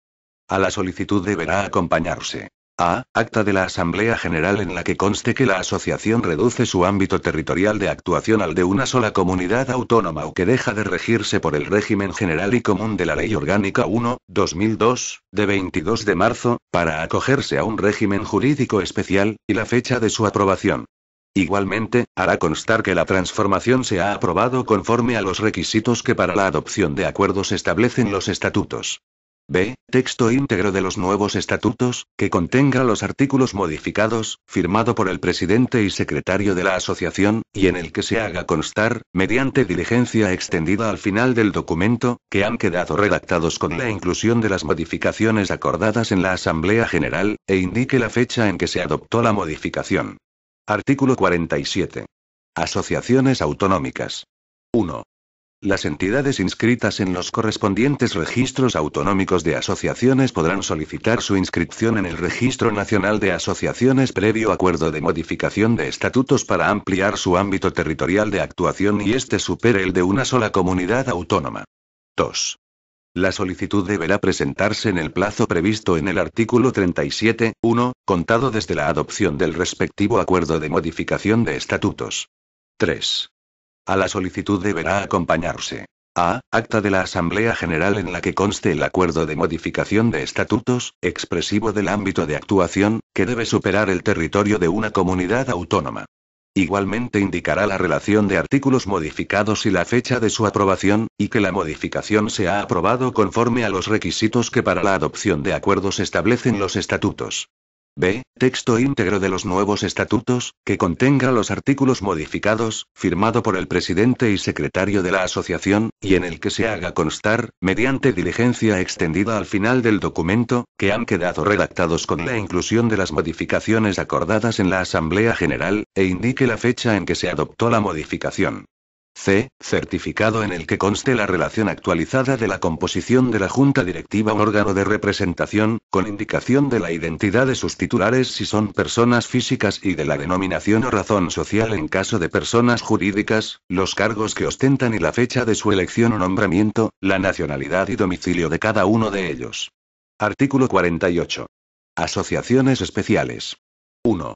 A la solicitud deberá acompañarse a. Acta de la Asamblea General en la que conste que la asociación reduce su ámbito territorial de actuación al de una sola comunidad autónoma o que deja de regirse por el régimen general y común de la Ley Orgánica 1/2002, de 22 de marzo, para acogerse a un régimen jurídico especial, y la fecha de su aprobación. Igualmente, hará constar que la transformación se ha aprobado conforme a los requisitos que para la adopción de acuerdos establecen los estatutos. B. Texto íntegro de los nuevos estatutos, que contenga los artículos modificados, firmado por el presidente y secretario de la asociación, y en el que se haga constar, mediante diligencia extendida al final del documento, que han quedado redactados con la inclusión de las modificaciones acordadas en la Asamblea General, e indique la fecha en que se adoptó la modificación. Artículo 47. Asociaciones autonómicas. 1. Las entidades inscritas en los correspondientes registros autonómicos de asociaciones podrán solicitar su inscripción en el Registro Nacional de Asociaciones previo acuerdo de modificación de estatutos para ampliar su ámbito territorial de actuación y este supere el de una sola comunidad autónoma. 2. La solicitud deberá presentarse en el plazo previsto en el artículo 37.1, contado desde la adopción del respectivo acuerdo de modificación de estatutos. 3. A la solicitud deberá acompañarse a. Acta de la Asamblea General en la que conste el acuerdo de modificación de estatutos, expresivo del ámbito de actuación, que debe superar el territorio de una comunidad autónoma. Igualmente indicará la relación de artículos modificados y la fecha de su aprobación, y que la modificación se ha aprobado conforme a los requisitos que para la adopción de acuerdos establecen los estatutos. B. Texto íntegro de los nuevos estatutos, que contenga los artículos modificados, firmado por el presidente y secretario de la asociación, y en el que se haga constar, mediante diligencia extendida al final del documento, que han quedado redactados con la inclusión de las modificaciones acordadas en la Asamblea General, e indique la fecha en que se adoptó la modificación. C. Certificado en el que conste la relación actualizada de la composición de la Junta Directiva o órgano de representación, con indicación de la identidad de sus titulares si son personas físicas y de la denominación o razón social en caso de personas jurídicas, los cargos que ostentan y la fecha de su elección o nombramiento, la nacionalidad y domicilio de cada uno de ellos. Artículo 48. Asociaciones especiales. 1.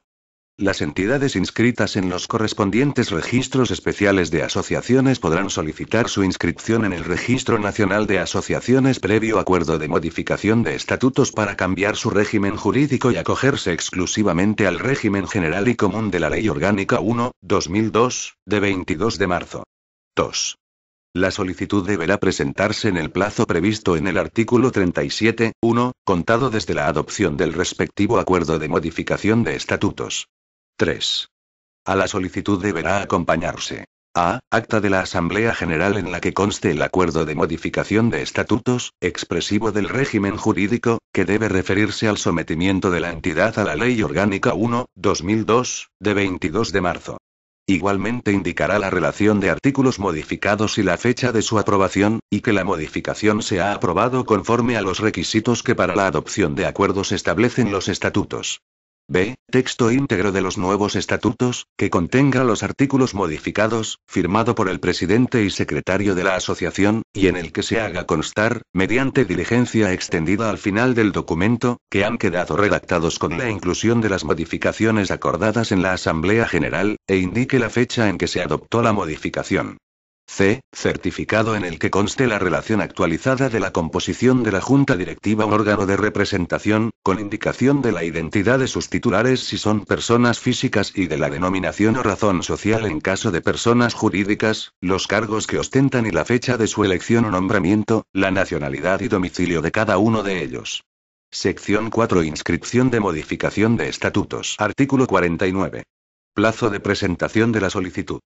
Las entidades inscritas en los correspondientes registros especiales de asociaciones podrán solicitar su inscripción en el Registro Nacional de Asociaciones previo acuerdo de modificación de estatutos para cambiar su régimen jurídico y acogerse exclusivamente al régimen general y común de la Ley Orgánica 1/2002, de 22 de marzo. 2. La solicitud deberá presentarse en el plazo previsto en el artículo 37.1, contado desde la adopción del respectivo acuerdo de modificación de estatutos. 3. A la solicitud deberá acompañarse a. Acta de la Asamblea General en la que conste el acuerdo de modificación de estatutos, expresivo del régimen jurídico, que debe referirse al sometimiento de la entidad a la Ley Orgánica 1/2002, de 22 de marzo. Igualmente indicará la relación de artículos modificados y la fecha de su aprobación, y que la modificación se ha aprobado conforme a los requisitos que para la adopción de acuerdos establecen los estatutos. B. Texto íntegro de los nuevos estatutos, que contenga los artículos modificados, firmado por el presidente y secretario de la asociación, y en el que se haga constar, mediante diligencia extendida al final del documento, que han quedado redactados con la inclusión de las modificaciones acordadas en la Asamblea General, e indique la fecha en que se adoptó la modificación. C. Certificado en el que conste la relación actualizada de la composición de la Junta Directiva o órgano de representación, con indicación de la identidad de sus titulares si son personas físicas y de la denominación o razón social en caso de personas jurídicas, los cargos que ostentan y la fecha de su elección o nombramiento, la nacionalidad y domicilio de cada uno de ellos. Sección 4. Inscripción de modificación de estatutos. Artículo 49. Plazo de presentación de la solicitud.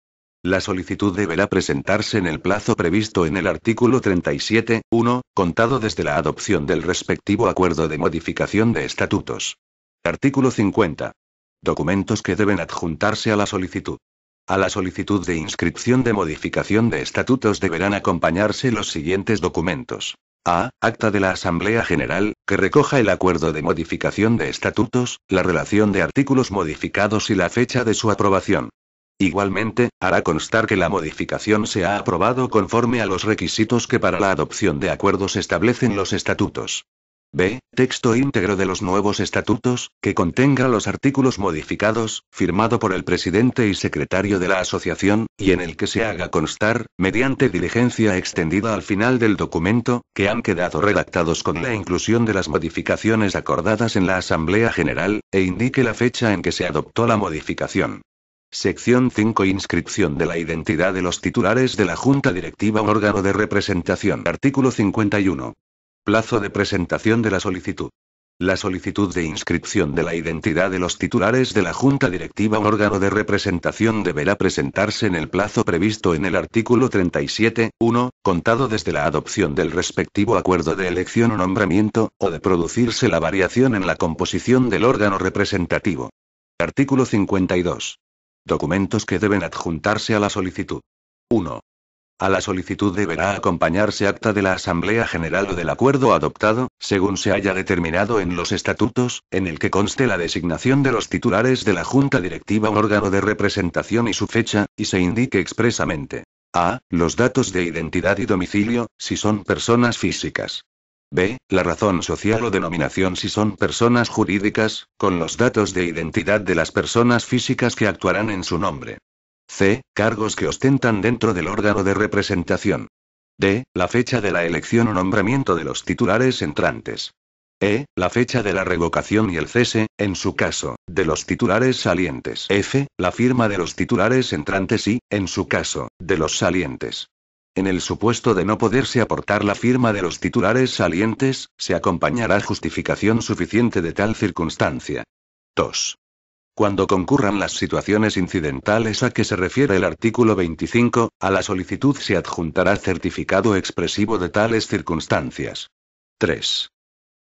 La solicitud deberá presentarse en el plazo previsto en el artículo 37.1, contado desde la adopción del respectivo acuerdo de modificación de estatutos. Artículo 50. Documentos que deben adjuntarse a la solicitud. A la solicitud de inscripción de modificación de estatutos deberán acompañarse los siguientes documentos. A. Acta de la Asamblea General, que recoja el acuerdo de modificación de estatutos, la relación de artículos modificados y la fecha de su aprobación. Igualmente, hará constar que la modificación se ha aprobado conforme a los requisitos que para la adopción de acuerdos establecen los estatutos. B. Texto íntegro de los nuevos estatutos, que contenga los artículos modificados, firmado por el presidente y secretario de la asociación, y en el que se haga constar, mediante diligencia extendida al final del documento, que han quedado redactados con la inclusión de las modificaciones acordadas en la Asamblea General, e indique la fecha en que se adoptó la modificación. Sección 5. Inscripción de la identidad de los titulares de la Junta Directiva o órgano de representación. Artículo 51. Plazo de presentación de la solicitud. La solicitud de inscripción de la identidad de los titulares de la Junta Directiva o órgano de representación deberá presentarse en el plazo previsto en el artículo 37.1, contado desde la adopción del respectivo acuerdo de elección o nombramiento, o de producirse la variación en la composición del órgano representativo. Artículo 52. Documentos que deben adjuntarse a la solicitud. 1. A la solicitud deberá acompañarse acta de la Asamblea General o del acuerdo adoptado, según se haya determinado en los estatutos, en el que conste la designación de los titulares de la Junta Directiva o órgano de representación y su fecha, y se indique expresamente. A. Los datos de identidad y domicilio, si son personas físicas. B. La razón social o denominación si son personas jurídicas, con los datos de identidad de las personas físicas que actuarán en su nombre. C. Cargos que ostentan dentro del órgano de representación. D. La fecha de la elección o nombramiento de los titulares entrantes. E. La fecha de la revocación y el cese, en su caso, de los titulares salientes. F. La firma de los titulares entrantes y, en su caso, de los salientes. En el supuesto de no poderse aportar la firma de los titulares salientes, se acompañará justificación suficiente de tal circunstancia. 2. Cuando concurran las situaciones incidentales a que se refiere el artículo 25, a la solicitud se adjuntará certificado expresivo de tales circunstancias. 3.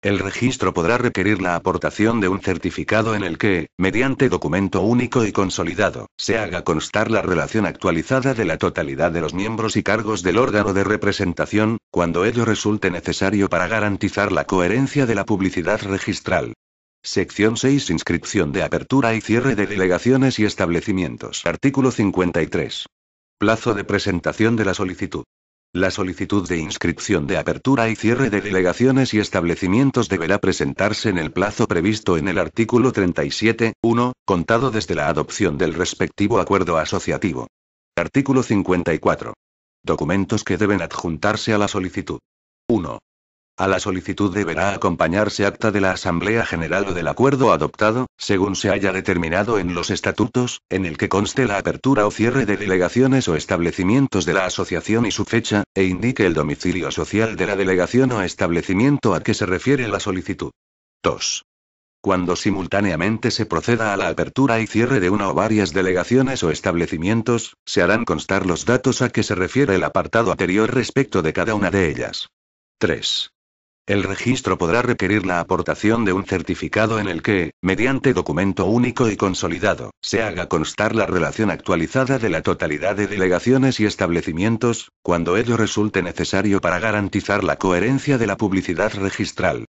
El registro podrá requerir la aportación de un certificado en el que, mediante documento único y consolidado, se haga constar la relación actualizada de la totalidad de los miembros y cargos del órgano de representación, cuando ello resulte necesario para garantizar la coherencia de la publicidad registral. Sección 6. Inscripción de apertura y cierre de delegaciones y establecimientos. Artículo 53. Plazo de presentación de la solicitud. La solicitud de inscripción de apertura y cierre de delegaciones y establecimientos deberá presentarse en el plazo previsto en el artículo 37.1, contado desde la adopción del respectivo acuerdo asociativo. Artículo 54. Documentos que deben adjuntarse a la solicitud. 1. A la solicitud deberá acompañarse acta de la Asamblea General o del acuerdo adoptado, según se haya determinado en los estatutos, en el que conste la apertura o cierre de delegaciones o establecimientos de la asociación y su fecha, e indique el domicilio social de la delegación o establecimiento a que se refiere la solicitud. 2. Cuando simultáneamente se proceda a la apertura y cierre de una o varias delegaciones o establecimientos, se harán constar los datos a que se refiere el apartado anterior respecto de cada una de ellas. 3. El registro podrá requerir la aportación de un certificado en el que, mediante documento único y consolidado, se haga constar la relación actualizada de la totalidad de delegaciones y establecimientos, cuando ello resulte necesario para garantizar la coherencia de la publicidad registral.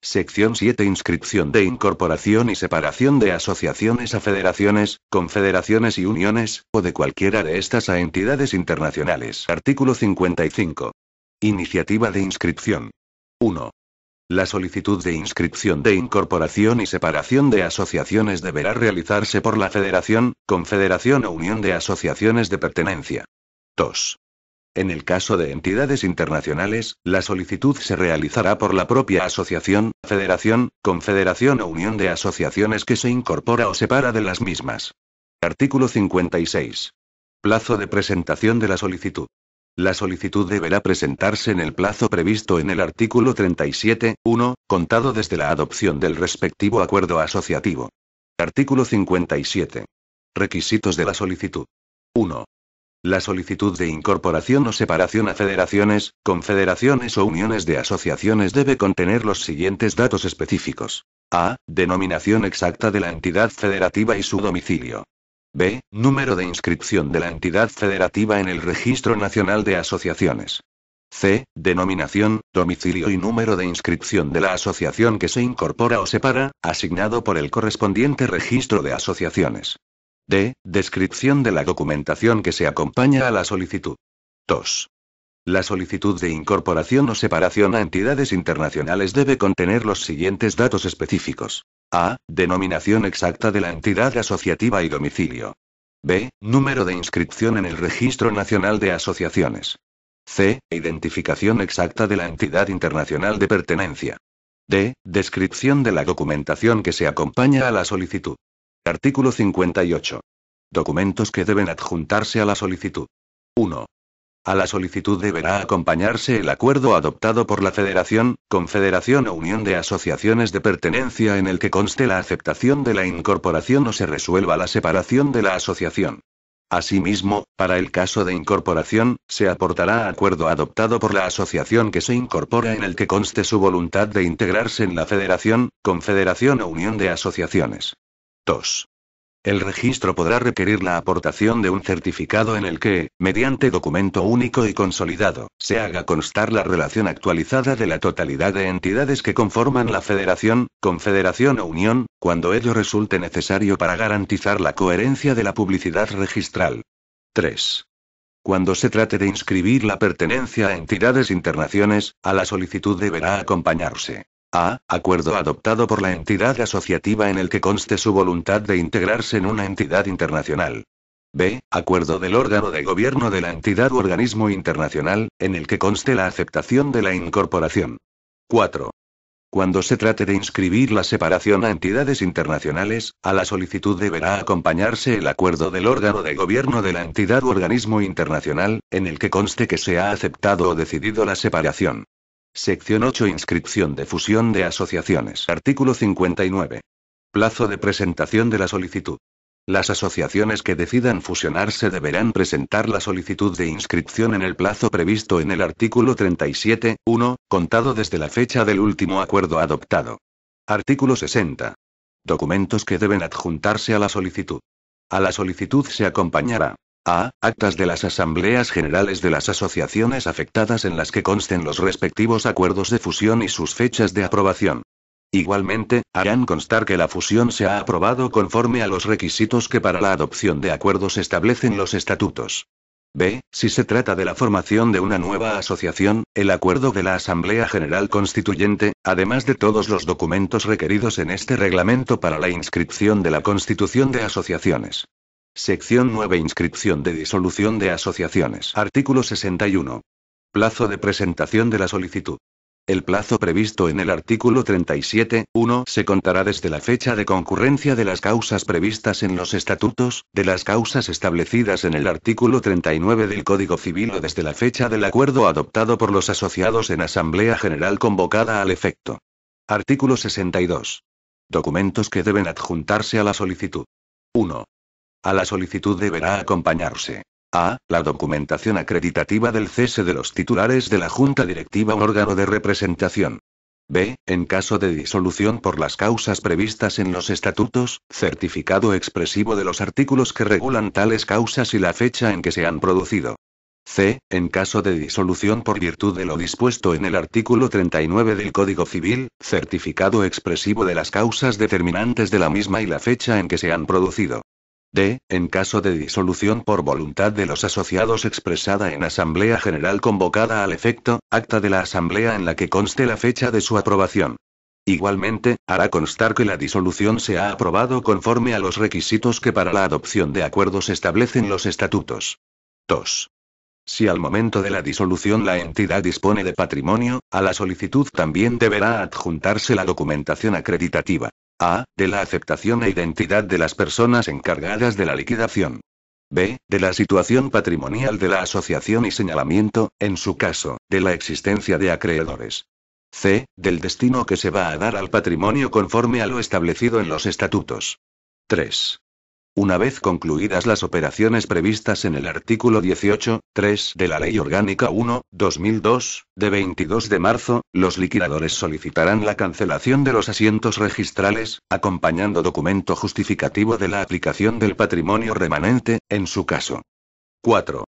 Sección 7. Inscripción de incorporación y separación de asociaciones a federaciones, confederaciones y uniones, o de cualquiera de estas a entidades internacionales. Artículo 55. Iniciativa de inscripción. 1. La solicitud de inscripción de incorporación y separación de asociaciones deberá realizarse por la federación, confederación o unión de asociaciones de pertenencia. 2. En el caso de entidades internacionales, la solicitud se realizará por la propia asociación, federación, confederación o unión de asociaciones que se incorpora o separa de las mismas. Artículo 56. Plazo de presentación de la solicitud. La solicitud deberá presentarse en el plazo previsto en el artículo 37.1, contado desde la adopción del respectivo acuerdo asociativo. Artículo 57. Requisitos de la solicitud. 1. La solicitud de incorporación o separación a federaciones, confederaciones o uniones de asociaciones debe contener los siguientes datos específicos. A. Denominación exacta de la entidad federativa y su domicilio. B. Número de inscripción de la entidad federativa en el Registro Nacional de Asociaciones. C. Denominación, domicilio y número de inscripción de la asociación que se incorpora o separa, asignado por el correspondiente registro de asociaciones. D. Descripción de la documentación que se acompaña a la solicitud. 2. La solicitud de incorporación o separación a entidades internacionales debe contener los siguientes datos específicos. A. Denominación exacta de la entidad asociativa y domicilio. B. Número de inscripción en el Registro Nacional de Asociaciones. C. Identificación exacta de la entidad internacional de pertenencia. D. Descripción de la documentación que se acompaña a la solicitud. Artículo 58. Documentos que deben adjuntarse a la solicitud. 1. A la solicitud deberá acompañarse el acuerdo adoptado por la federación, confederación o unión de asociaciones de pertenencia en el que conste la aceptación de la incorporación o se resuelva la separación de la asociación. Asimismo, para el caso de incorporación, se aportará acuerdo adoptado por la asociación que se incorpora en el que conste su voluntad de integrarse en la federación, confederación o unión de asociaciones. 2. El registro podrá requerir la aportación de un certificado en el que, mediante documento único y consolidado, se haga constar la relación actualizada de la totalidad de entidades que conforman la federación, confederación o unión, cuando ello resulte necesario para garantizar la coherencia de la publicidad registral. 3. Cuando se trate de inscribir la pertenencia a entidades internacionales, a la solicitud deberá acompañarse. A. Acuerdo adoptado por la entidad asociativa en el que conste su voluntad de integrarse en una entidad internacional. B. Acuerdo del órgano de gobierno de la entidad u organismo internacional, en el que conste la aceptación de la incorporación. 4. Cuando se trate de inscribir la separación a entidades internacionales, a la solicitud deberá acompañarse el acuerdo del órgano de gobierno de la entidad u organismo internacional, en el que conste que se ha aceptado o decidido la separación. Sección 8. Inscripción de fusión de asociaciones. Artículo 59. Plazo de presentación de la solicitud. Las asociaciones que decidan fusionarse deberán presentar la solicitud de inscripción en el plazo previsto en el artículo 37.1, contado desde la fecha del último acuerdo adoptado. Artículo 60. Documentos que deben adjuntarse a la solicitud. A la solicitud se acompañará: A. Actas de las asambleas generales de las asociaciones afectadas en las que consten los respectivos acuerdos de fusión y sus fechas de aprobación. Igualmente, harán constar que la fusión se ha aprobado conforme a los requisitos que para la adopción de acuerdos establecen los estatutos. B. Si se trata de la formación de una nueva asociación, el acuerdo de la Asamblea General Constituyente, además de todos los documentos requeridos en este reglamento para la inscripción de la constitución de asociaciones. Sección 9. Inscripción de disolución de asociaciones. Artículo 61. Plazo de presentación de la solicitud. El plazo previsto en el artículo 37.1 se contará desde la fecha de concurrencia de las causas previstas en los estatutos, de las causas establecidas en el artículo 39 del Código Civil o desde la fecha del acuerdo adoptado por los asociados en Asamblea General convocada al efecto. Artículo 62. Documentos que deben adjuntarse a la solicitud. 1. A la solicitud deberá acompañarse: A. La documentación acreditativa del cese de los titulares de la Junta Directiva o órgano de representación. B. En caso de disolución por las causas previstas en los estatutos, certificado expresivo de los artículos que regulan tales causas y la fecha en que se han producido. C. En caso de disolución por virtud de lo dispuesto en el artículo 39 del Código Civil, certificado expresivo de las causas determinantes de la misma y la fecha en que se han producido. D. En caso de disolución por voluntad de los asociados expresada en Asamblea General convocada al efecto, acta de la Asamblea en la que conste la fecha de su aprobación. Igualmente, hará constar que la disolución se ha aprobado conforme a los requisitos que para la adopción de acuerdos establecen los estatutos. 2. Si al momento de la disolución la entidad dispone de patrimonio, a la solicitud también deberá adjuntarse la documentación acreditativa. A. De la aceptación e identidad de las personas encargadas de la liquidación. B. De la situación patrimonial de la asociación y señalamiento, en su caso, de la existencia de acreedores. C. Del destino que se va a dar al patrimonio conforme a lo establecido en los estatutos. 3. Una vez concluidas las operaciones previstas en el artículo 18.3 de la Ley Orgánica 1/2002, de 22 de marzo, los liquidadores solicitarán la cancelación de los asientos registrales, acompañando documento justificativo de la aplicación del patrimonio remanente, en su caso. 4.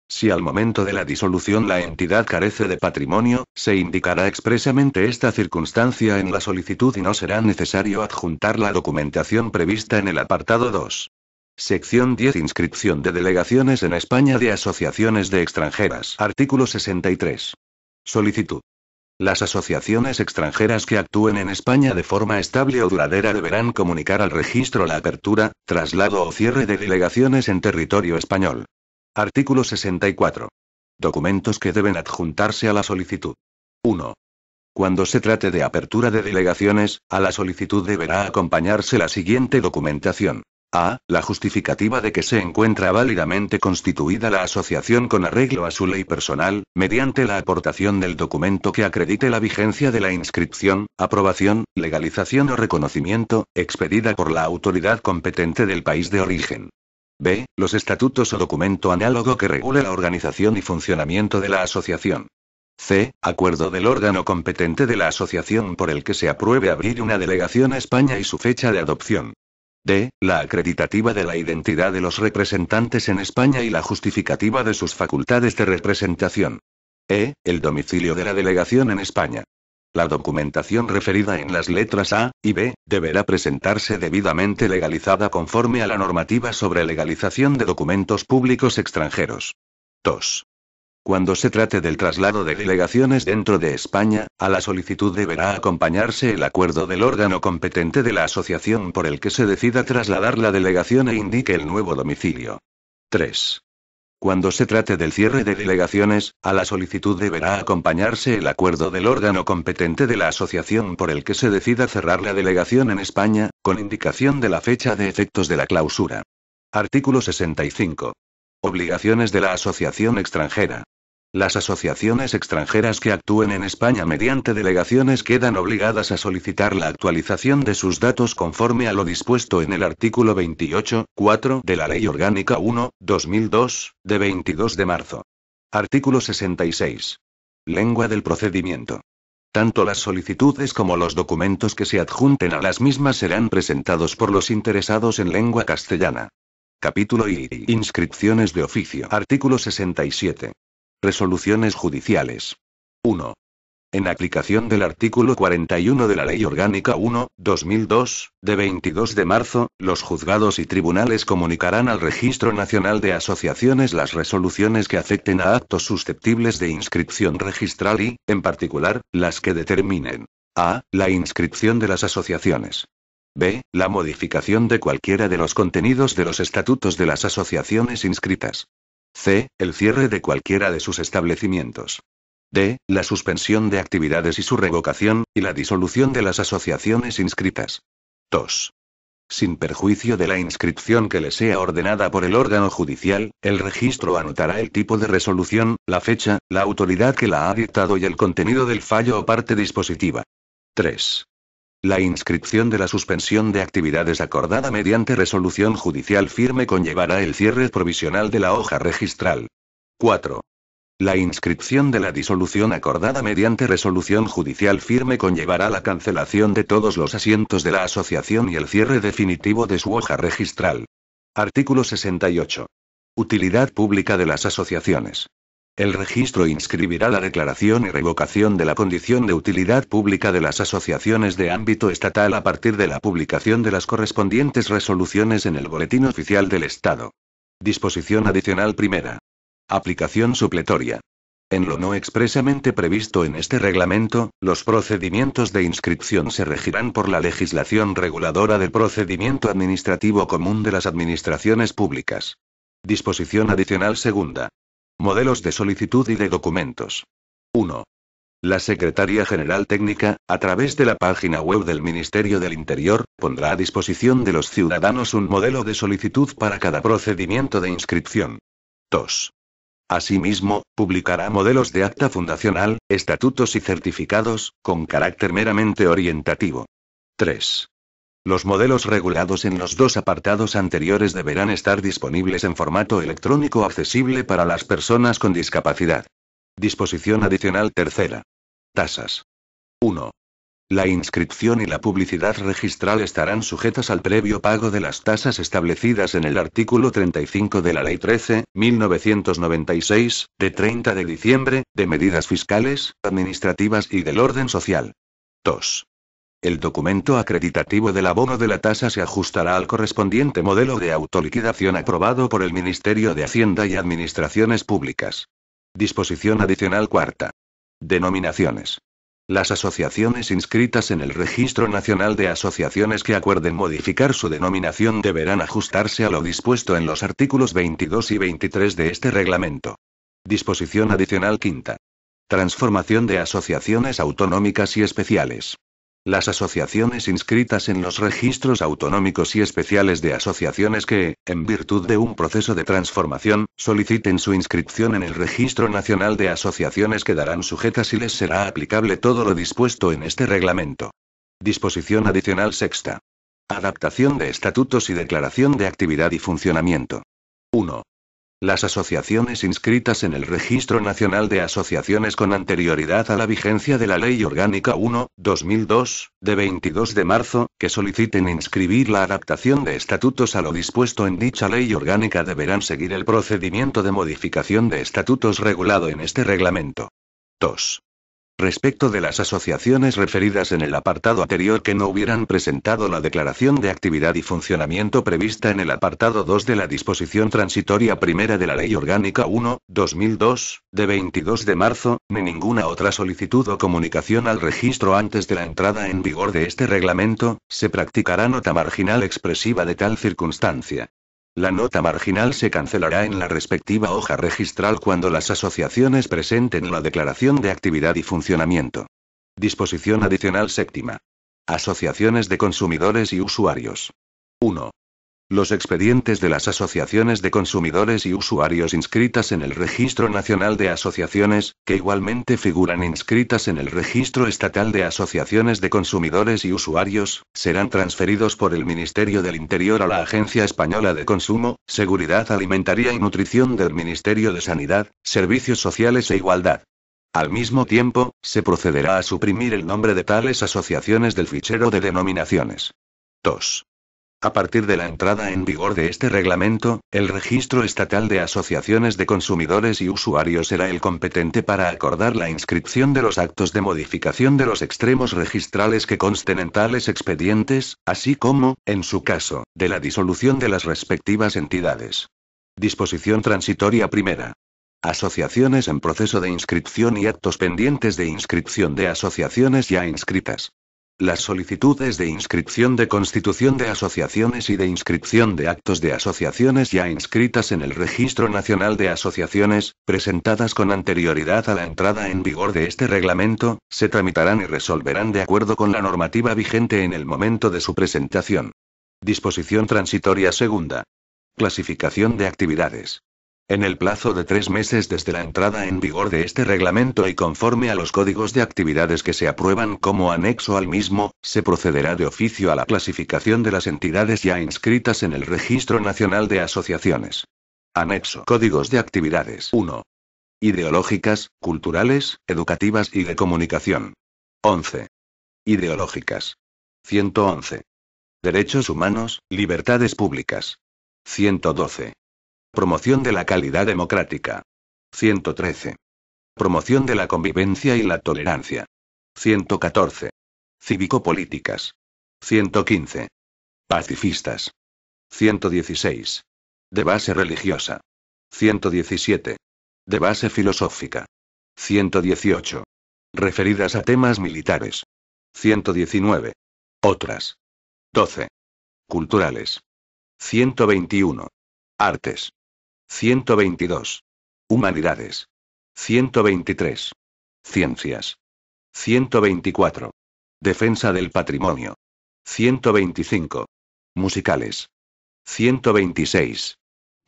Si al momento de la disolución la entidad carece de patrimonio, se indicará expresamente esta circunstancia en la solicitud y no será necesario adjuntar la documentación prevista en el apartado 2. Sección 10. Inscripción de delegaciones en España de asociaciones de extranjeras. Artículo 63. Solicitud. Las asociaciones extranjeras que actúen en España de forma estable o duradera deberán comunicar al registro la apertura, traslado o cierre de delegaciones en territorio español. Artículo 64. Documentos que deben adjuntarse a la solicitud. 1. Cuando se trate de apertura de delegaciones, a la solicitud deberá acompañarse la siguiente documentación. A. La justificativa de que se encuentra válidamente constituida la asociación con arreglo a su ley personal, mediante la aportación del documento que acredite la vigencia de la inscripción, aprobación, legalización o reconocimiento, expedida por la autoridad competente del país de origen. B. Los estatutos o documento análogo que regule la organización y funcionamiento de la asociación. C. Acuerdo del órgano competente de la asociación por el que se apruebe abrir una delegación a España y su fecha de adopción. D. La acreditativa de la identidad de los representantes en España y la justificativa de sus facultades de representación. E. El domicilio de la delegación en España. La documentación referida en las letras A y B deberá presentarse debidamente legalizada conforme a la normativa sobre legalización de documentos públicos extranjeros. 2. Cuando se trate del traslado de delegaciones dentro de España, a la solicitud deberá acompañarse el acuerdo del órgano competente de la asociación por el que se decida trasladar la delegación e indique el nuevo domicilio. 3. Cuando se trate del cierre de delegaciones, a la solicitud deberá acompañarse el acuerdo del órgano competente de la asociación por el que se decida cerrar la delegación en España, con indicación de la fecha de efectos de la clausura. Artículo 65. Obligaciones de la asociación extranjera. Las asociaciones extranjeras que actúen en España mediante delegaciones quedan obligadas a solicitar la actualización de sus datos conforme a lo dispuesto en el artículo 28.4 de la Ley Orgánica 1/2002, de 22 de marzo. Artículo 66. Lengua del procedimiento. Tanto las solicitudes como los documentos que se adjunten a las mismas serán presentados por los interesados en lengua castellana. Capítulo I. Inscripciones de oficio. Artículo 67. Resoluciones judiciales. 1. En aplicación del artículo 41 de la Ley Orgánica 1/2002, de 22 de marzo, los juzgados y tribunales comunicarán al Registro Nacional de Asociaciones las resoluciones que afecten a actos susceptibles de inscripción registral y, en particular, las que determinen: a. La inscripción de las asociaciones. B. La modificación de cualquiera de los contenidos de los estatutos de las asociaciones inscritas. C. El cierre de cualquiera de sus establecimientos. D. La suspensión de actividades y su revocación, y la disolución de las asociaciones inscritas. 2. Sin perjuicio de la inscripción que le sea ordenada por el órgano judicial, el registro anotará el tipo de resolución, la fecha, la autoridad que la ha dictado y el contenido del fallo o parte dispositiva. 3. La inscripción de la suspensión de actividades acordada mediante resolución judicial firme conllevará el cierre provisional de la hoja registral. 4. La inscripción de la disolución acordada mediante resolución judicial firme conllevará la cancelación de todos los asientos de la asociación y el cierre definitivo de su hoja registral. Artículo 68. Utilidad pública de las asociaciones. El registro inscribirá la declaración y revocación de la condición de utilidad pública de las asociaciones de ámbito estatal a partir de la publicación de las correspondientes resoluciones en el Boletín Oficial del Estado. Disposición adicional primera. Aplicación supletoria. En lo no expresamente previsto en este reglamento, los procedimientos de inscripción se regirán por la legislación reguladora del procedimiento administrativo común de las administraciones públicas. Disposición adicional segunda. Modelos de solicitud y de documentos. 1. La Secretaría General Técnica, a través de la página web del Ministerio del Interior, pondrá a disposición de los ciudadanos un modelo de solicitud para cada procedimiento de inscripción. 2. Asimismo, publicará modelos de acta fundacional, estatutos y certificados, con carácter meramente orientativo. 3. Los modelos regulados en los dos apartados anteriores deberán estar disponibles en formato electrónico accesible para las personas con discapacidad. Disposición adicional tercera. Tasas. 1. La inscripción y la publicidad registral estarán sujetas al previo pago de las tasas establecidas en el artículo 35 de la Ley 13.1996, de 30 de diciembre, de medidas fiscales, administrativas y del orden social. 2. El documento acreditativo del abono de la tasa se ajustará al correspondiente modelo de autoliquidación aprobado por el Ministerio de Hacienda y Administraciones Públicas. Disposición adicional cuarta. Denominaciones. Las asociaciones inscritas en el Registro Nacional de Asociaciones que acuerden modificar su denominación deberán ajustarse a lo dispuesto en los artículos 22 y 23 de este reglamento. Disposición adicional quinta. Transformación de asociaciones autonómicas y especiales. Las asociaciones inscritas en los registros autonómicos y especiales de asociaciones que, en virtud de un proceso de transformación, soliciten su inscripción en el Registro Nacional de Asociaciones quedarán sujetas y les será aplicable todo lo dispuesto en este reglamento. Disposición adicional sexta. Adaptación de estatutos y declaración de actividad y funcionamiento. 1. Las asociaciones inscritas en el Registro Nacional de Asociaciones con anterioridad a la vigencia de la Ley Orgánica 1/2002, de 22 de marzo, que soliciten inscribir la adaptación de estatutos a lo dispuesto en dicha Ley Orgánica deberán seguir el procedimiento de modificación de estatutos regulado en este reglamento. 2. Respecto de las asociaciones referidas en el apartado anterior que no hubieran presentado la declaración de actividad y funcionamiento prevista en el apartado 2 de la disposición transitoria primera de la Ley Orgánica 1/2002, de 22 de marzo, ni ninguna otra solicitud o comunicación al registro antes de la entrada en vigor de este reglamento, se practicará nota marginal expresiva de tal circunstancia. La nota marginal se cancelará en la respectiva hoja registral cuando las asociaciones presenten la declaración de actividad y funcionamiento. Disposición adicional séptima. Asociaciones de consumidores y usuarios. 1. Los expedientes de las asociaciones de consumidores y usuarios inscritas en el Registro Nacional de Asociaciones, que igualmente figuran inscritas en el Registro Estatal de Asociaciones de Consumidores y Usuarios, serán transferidos por el Ministerio del Interior a la Agencia Española de Consumo, Seguridad Alimentaria y Nutrición del Ministerio de Sanidad, Servicios Sociales e Igualdad. Al mismo tiempo, se procederá a suprimir el nombre de tales asociaciones del fichero de denominaciones. 2. A partir de la entrada en vigor de este reglamento, el Registro Estatal de Asociaciones de Consumidores y Usuarios será el competente para acordar la inscripción de los actos de modificación de los extremos registrales que consten en tales expedientes, así como, en su caso, de la disolución de las respectivas entidades. Disposición transitoria primera. Asociaciones en proceso de inscripción y actos pendientes de inscripción de asociaciones ya inscritas. Las solicitudes de inscripción de constitución de asociaciones y de inscripción de actos de asociaciones ya inscritas en el Registro Nacional de Asociaciones, presentadas con anterioridad a la entrada en vigor de este reglamento, se tramitarán y resolverán de acuerdo con la normativa vigente en el momento de su presentación. Disposición transitoria segunda. Clasificación de actividades. En el plazo de 3 meses desde la entrada en vigor de este reglamento y conforme a los códigos de actividades que se aprueban como anexo al mismo, se procederá de oficio a la clasificación de las entidades ya inscritas en el Registro Nacional de Asociaciones. Anexo. Códigos de actividades. 1. Ideológicas, culturales, educativas y de comunicación. 11. Ideológicas. 111. Derechos humanos, libertades públicas. 112. Promoción de la calidad democrática. 113. Promoción de la convivencia y la tolerancia. 114. Cívico-políticas. 115. Pacifistas. 116. De base religiosa. 117. De base filosófica. 118. Referidas a temas militares. 119. Otras. 12. Culturales. 121. Artes. 122. Humanidades. 123. Ciencias. 124. Defensa del patrimonio. 125. Musicales. 126.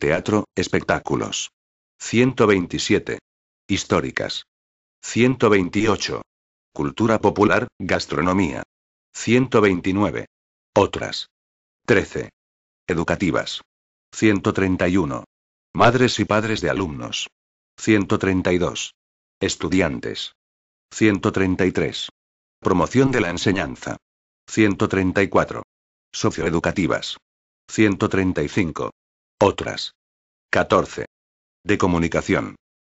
Teatro, espectáculos. 127. Históricas. 128. Cultura popular, gastronomía. 129. Otras. 13. Educativas. 131. Madres y padres de alumnos. 132. Estudiantes. 133. Promoción de la enseñanza. 134. Socioeducativas. 135. Otras. 14. De comunicación.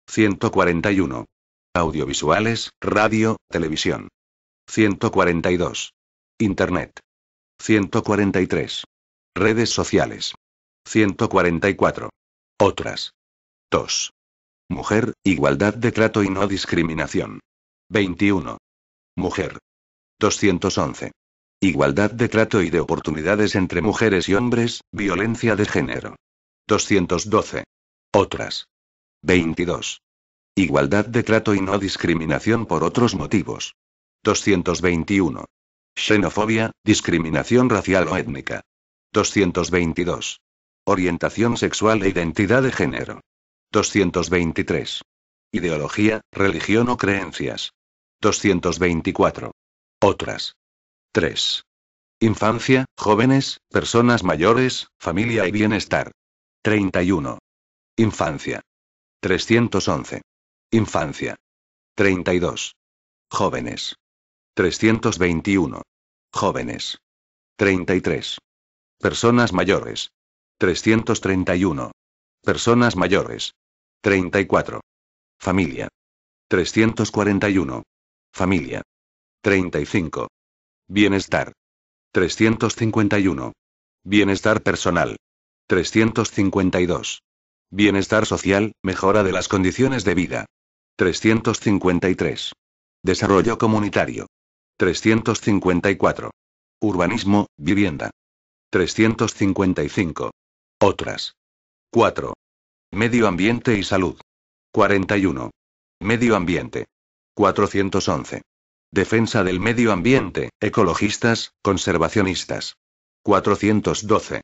141. Audiovisuales, radio, televisión. 142. Internet. 143. Redes sociales. 144. Otras. 2. Mujer, igualdad de trato y no discriminación. 21. Mujer. 211. Igualdad de trato y de oportunidades entre mujeres y hombres, violencia de género. 212. Otras. 22. Igualdad de trato y no discriminación por otros motivos. 221. Xenofobia, discriminación racial o étnica. 222. Orientación sexual e identidad de género. 223. Ideología, religión o creencias. 224. Otras. 3. Infancia, jóvenes, personas mayores, familia y bienestar. 31. Infancia. 311. Infancia. 32. Jóvenes. 321. Jóvenes. 33. Personas mayores. 331. Personas mayores. 34. Familia. 341. Familia. 35. Bienestar. 351. Bienestar personal. 352. Bienestar social, mejora de las condiciones de vida. 353. Desarrollo comunitario. 354. Urbanismo, vivienda. 355. Otras. 4. Medio ambiente y salud. 41. Medio ambiente. 411. Defensa del medio ambiente, ecologistas, conservacionistas. 412.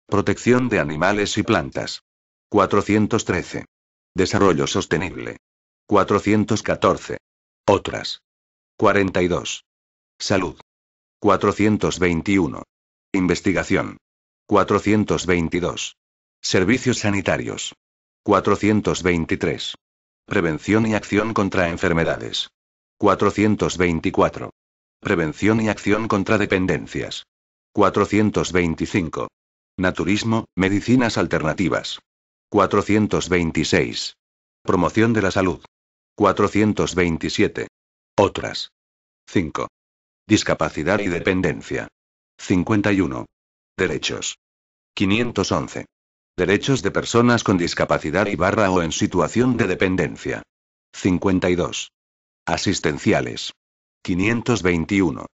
Protección de animales y plantas. 413. Desarrollo sostenible. 414. Otras. 42. Salud. 421. Investigación. 422. Servicios sanitarios. 423. Prevención y acción contra enfermedades. 424. Prevención y acción contra dependencias. 425. Naturismo, medicinas alternativas. 426. Promoción de la salud. 427. Otras. 5. Discapacidad y dependencia. 51. Derechos. 511. Derechos de personas con discapacidad y barra o en situación de dependencia. 52. Asistenciales. 521.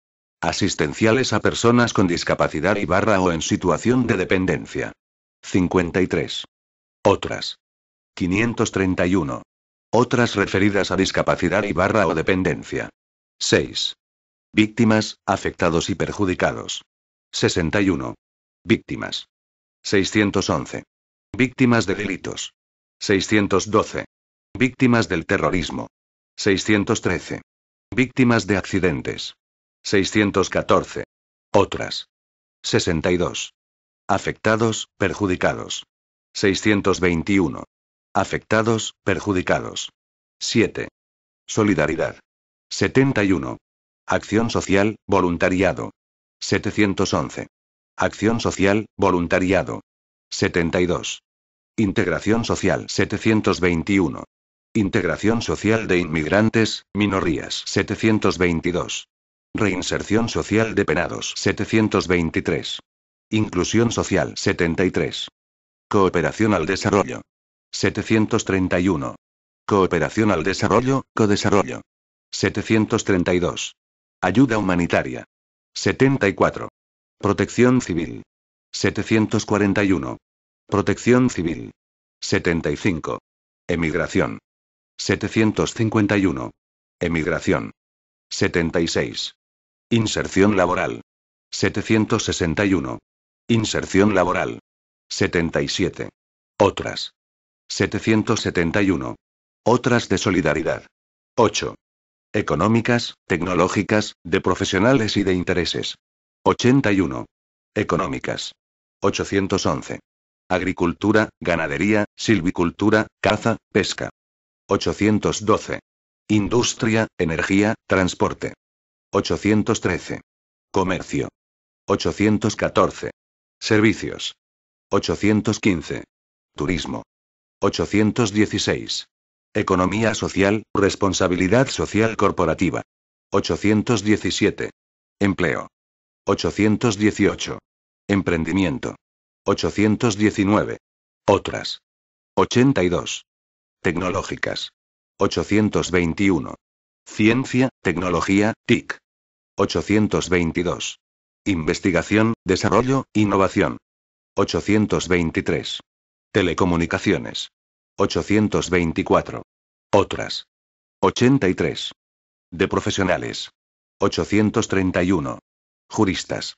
Asistenciales a personas con discapacidad y barra o en situación de dependencia. 53. Otras. 531. Otras referidas a discapacidad y barra o dependencia. 6. Víctimas, afectados y perjudicados. 61. Víctimas. 611. Víctimas de delitos. 612. Víctimas del terrorismo. 613. Víctimas de accidentes. 614. Otras. 62. Afectados, perjudicados. 621. Afectados, perjudicados. 7. Solidaridad. 71. Acción social, voluntariado. 711. Acción social, voluntariado. 72. Integración social 721. Integración social de inmigrantes, minorías 722. Reinserción social de penados 723. Inclusión social 73. Cooperación al desarrollo 731. Cooperación al desarrollo, codesarrollo 732. Ayuda humanitaria 74. Protección civil 741. Protección civil 75. Emigración 751. Emigración 76. Inserción laboral 761. Inserción laboral 77. Otras 771. Otras de solidaridad 8. Económicas, tecnológicas, de profesionales y de intereses 81. Económicas 811. Agricultura, ganadería, silvicultura, caza, pesca 812. Industria, energía, transporte 813. Comercio 814. Servicios 815. Turismo 816. Economía social, responsabilidad social corporativa 817. Empleo 818. Emprendimiento 819. Otras 82. Tecnológicas 821. Ciencia, tecnología, TIC 822. Investigación, desarrollo, innovación 823. Telecomunicaciones 824. Otras 83. De profesionales 831. Juristas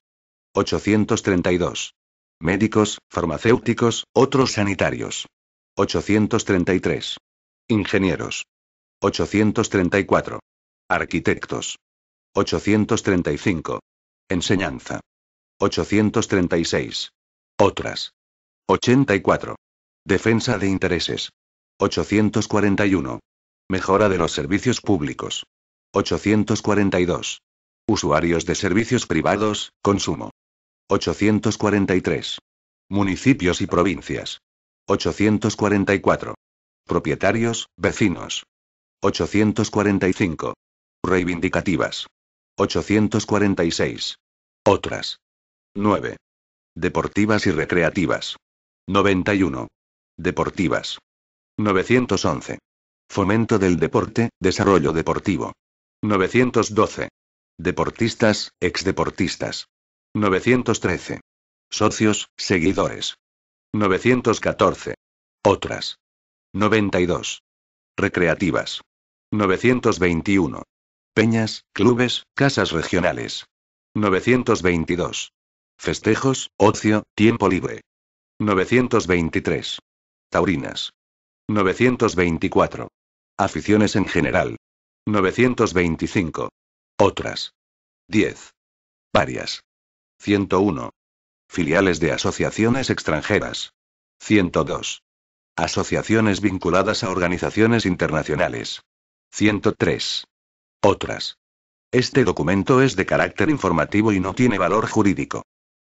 832. Médicos, farmacéuticos, otros sanitarios 833. Ingenieros 834. Arquitectos 835. Enseñanza 836. Otras 84. Defensa de intereses 841. Mejora de los servicios públicos 842. Usuarios de servicios privados, consumo 843. Municipios y provincias 844. Propietarios, vecinos 845. Reivindicativas 846. Otras 9. Deportivas y recreativas 91. Deportivas 911. Fomento del deporte, desarrollo deportivo 912. Deportistas, exdeportistas 913. Socios, seguidores 914. Otras 92. Recreativas 921. Peñas, clubes, casas regionales 922. Festejos, ocio, tiempo libre 923. Taurinas 924. Aficiones en general 925. Otras 10. Varias 101. Filiales de asociaciones extranjeras 102. Asociaciones vinculadas a organizaciones internacionales 103. Otras. Este documento es de carácter informativo y no tiene valor jurídico.